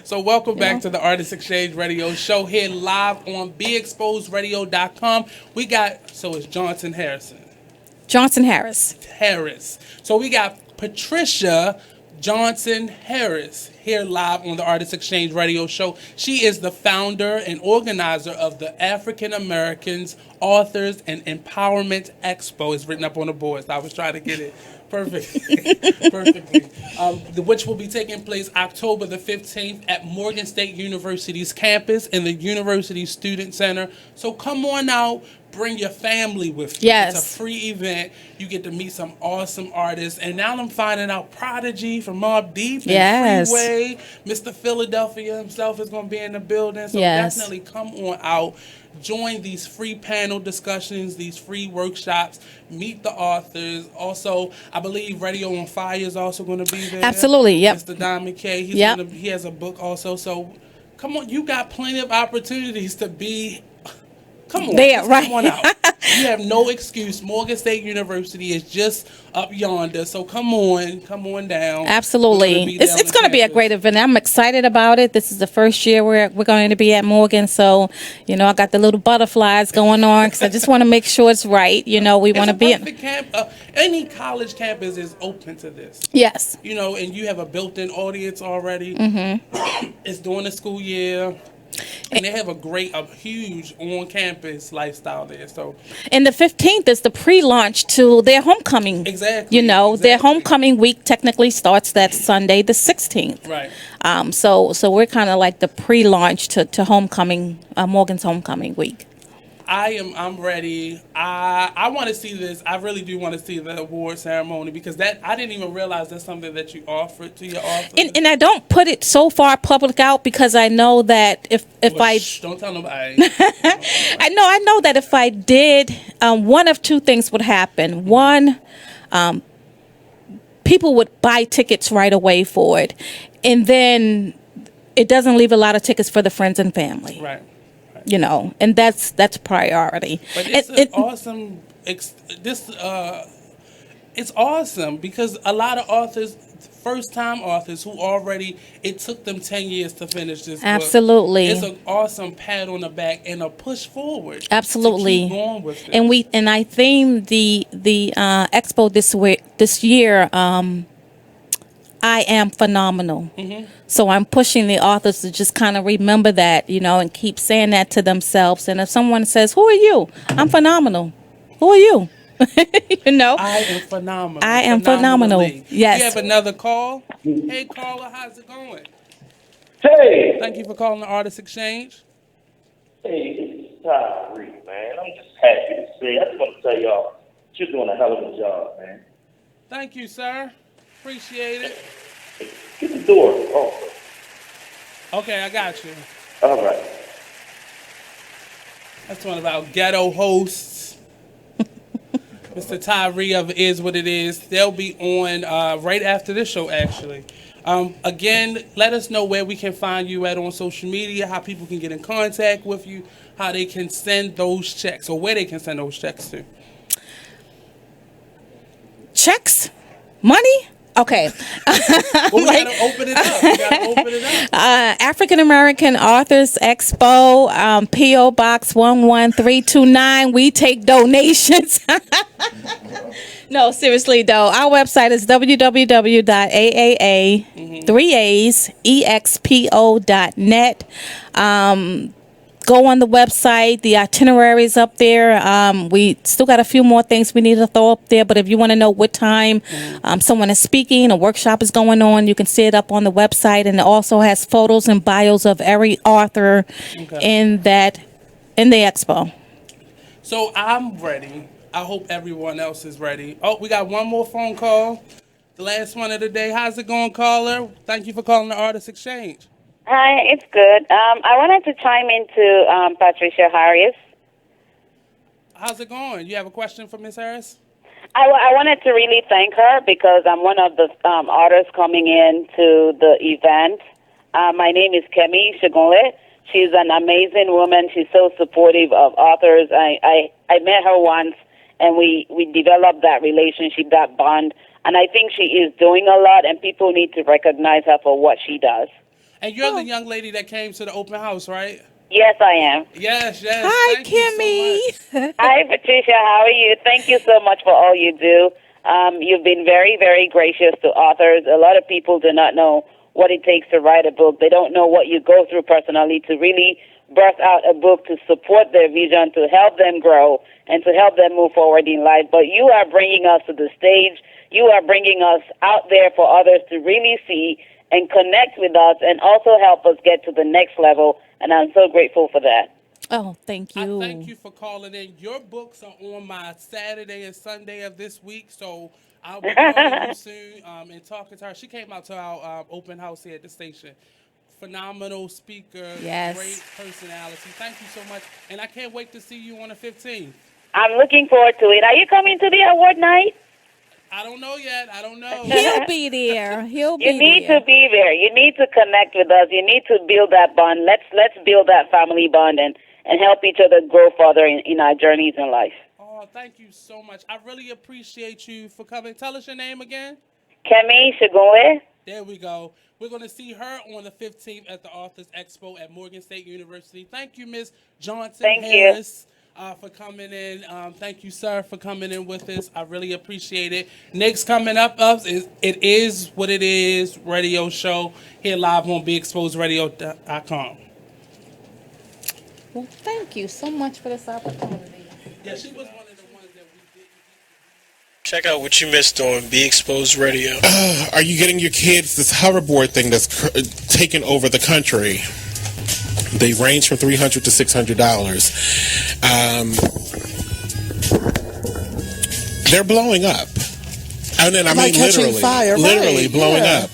So welcome back to the Artist Exchange Radio Show here live on BeExposedRadio.com. We got, so it's Johnson Harris. So we got Patricia Johnson Harris here live on the Artist Exchange Radio Show. She is the founder and organizer of the African Americans Authors and Empowerment Expo. It's written up on the board, so I was trying to get it perfectly. Which will be taking place October the 15th at Morgan State University's campus in the University Student Center. So come on out. Bring your family with you. Yes. It's a free event. You get to meet some awesome artists. And now I'm finding out Prodigy from Mobb Deep and Freeway. Mr. Philadelphia himself is going to be in the building. So definitely come on out. Join these free panel discussions, these free workshops. Meet the authors. Also, I believe Radio on Fire is also going to be there. Absolutely, yep. Mr. Diamond K. He has a book also. So come on. You got plenty of opportunities to be... Come on, come on out. You have no excuse. Morgan State University is just up yonder. So come on down. Absolutely. It's going to be a great event. I'm excited about it. This is the first year we're going to be at Morgan. So, you know, I got the little butterflies going on because I just want to make sure it's right. You know, we want to be in. Any college campus is open to this. Yes. You know, and you have a built-in audience already. It's during the school year. And they have a huge on-campus lifestyle there. So, and the 15th is the pre-launch to their homecoming. Exactly. You know, their homecoming week technically starts that Sunday, the 16th. Right. So we're kind of like the pre-launch to homecoming, Morgan's homecoming week. I'm ready. I want to see this. I really do want to see the award ceremony because I didn't even realize that's something that you offered to your authors. And I don't put it so far public out because I know that if I don't tell nobody. I know that if I did, one of two things would happen. One, people would buy tickets right away for it, and then it doesn't leave a lot of tickets for the friends and family. Right. You know, and that's priority. But it's awesome. It's awesome because a lot of authors first-time authors who already, it took them 10 years to finish this book. Absolutely. It's an awesome pat on the back and a push forward. Absolutely. To keep going with it. And I themed the expo this year. I am phenomenal. Mm-hmm. So I'm pushing the authors to just kind of remember that, and keep saying that to themselves. And if someone says, "Who are you?" I'm phenomenal. Who are you? I am phenomenal. I am phenomenal. Yes. We have another call. Hey, caller, how's it going? Hey. Thank you for calling the Artist Exchange. Hey, this is Tyree, man. I'm just happy to see. I just want to tell y'all, you're doing a hell of a job, man. Thank you, sir. Appreciate it. Get the door open. Okay, I got you. All right. That's one of our ghetto hosts. Mr. Tyree of Is What It Is. They'll be on right after this show, actually. Again, let us know where we can find you at on social media, how people can get in contact with you, how they can send those checks, or where they can send those checks to. Checks? Money? Okay. Well, we gotta open it up. African American Authors Expo, P.O. Box 11329. We take donations. No, seriously though. Our website is www.aaa3asexpo.net. Go on the website. The itinerary is up there. We still got a few more things we need to throw up there. But if you want to know what time someone is speaking, a workshop is going on, you can see it up on the website. And it also has photos and bios of every author in the expo. So I'm ready. I hope everyone else is ready. Oh, we got one more phone call. The last one of the day. How's it going, caller? Thank you for calling the Artist Exchange. Hi, it's good. I wanted to chime into Patricia Harris. How's it going? You have a question for Ms. Harris? I wanted to really thank her because I'm one of the artists coming in to the event. My name is Kemi Shagunle. She's an amazing woman. She's so supportive of authors. I met her once, and we developed that relationship, that bond. And I think she is doing a lot, and people need to recognize her for what she does. And you're the young lady that came to the open house, right? Yes, I am. Yes. Hi, Thank Kimmy. you so much. Hi, Patricia. How are you? Thank you so much for all you do. You've been very, very gracious to authors. A lot of people do not know what it takes to write a book. They don't know what you go through personally to really birth out a book to support their vision, to help them grow, and to help them move forward in life. But you are bringing us to the stage. You are bringing us out there for others to really see and connect with us and also help us get to the next level. And I'm so grateful for that. Oh, thank you. I thank you for calling in. Your books are on my Saturday and Sunday of this week, so I'll be calling you soon and talking to her. She came out to our open house here at the station. Phenomenal speaker, yes. Great personality. Thank you so much. And I can't wait to see you on the 15th. I'm looking forward to it. Are you coming to the award night? I don't know yet. I don't know. He'll be there. You need to be there. You need to connect with us. You need to build that bond. Let's build that family bond and help each other grow further in our journeys in life. Oh, thank you so much. I really appreciate you for coming. Tell us your name again. Kemi Shagunle. There we go. We're going to see her on the 15th at the Authors Expo at Morgan State University. Thank you, Ms. Johnson Harris. For coming in. Thank you, sir, for coming in with us. I really appreciate it. Next coming up is It Is What It Is radio show here live on BeExposedRadio.com. Well, thank you so much for this opportunity. Yeah, she was one of the ones that we did. Check out what you missed on Be Exposed Radio. Are you getting your kids this hoverboard thing that's taking over the country? They range from $300 to $600. They're blowing up. And then, I mean, literally blowing up.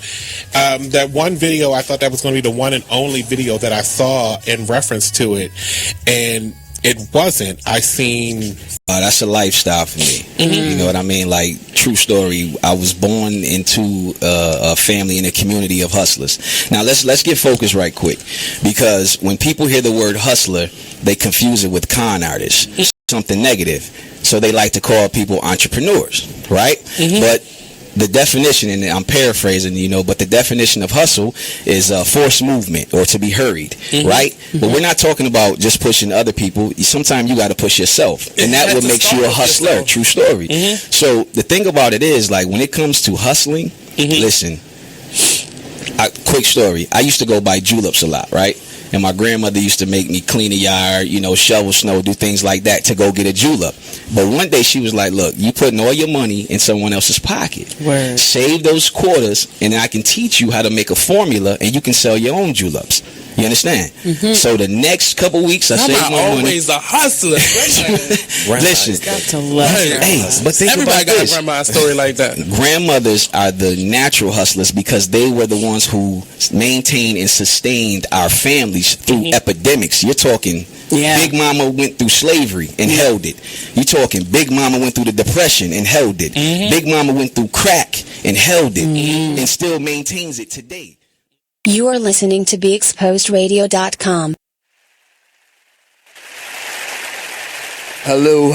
That one video, I thought that was going to be the one and only video that I saw in reference to it. And it wasn't. I seen... that's a lifestyle for me. You know what I mean? Like, true story. I was born into a family and a community of hustlers. Now, let's get focused right quick. Because when people hear the word hustler, they confuse it with con artists. Something negative. So they like to call people entrepreneurs, right? But the definition, and I'm paraphrasing, but the definition of hustle is forced movement or to be hurried, right? But we're not talking about just pushing other people. Sometimes you got to push yourself, and that what makes you a hustler. True story. So the thing about it is, like, when it comes to hustling, listen, quick story. I used to go buy juleps a lot, right? And my grandmother used to make me clean the yard, shovel snow, do things like that to go get a julep. But one day she was like, look, you putting all your money in someone else's pocket. Word. Save those quarters, and I can teach you how to make a formula, and you can sell your own juleps. You understand? So the next couple weeks, I saved my money. Always a hustler. Listen, got to love it. Hey, but think Everybody about got this. a grandma story like that. Grandmothers are the natural hustlers because they were the ones who maintained and sustained our families through epidemics. You're talking Big Mama went through slavery and held it. You're talking Big Mama went through the Depression and held it. Big Mama went through crack and held it and still maintains it today. You are listening to BeExposedRadio.com. Hello.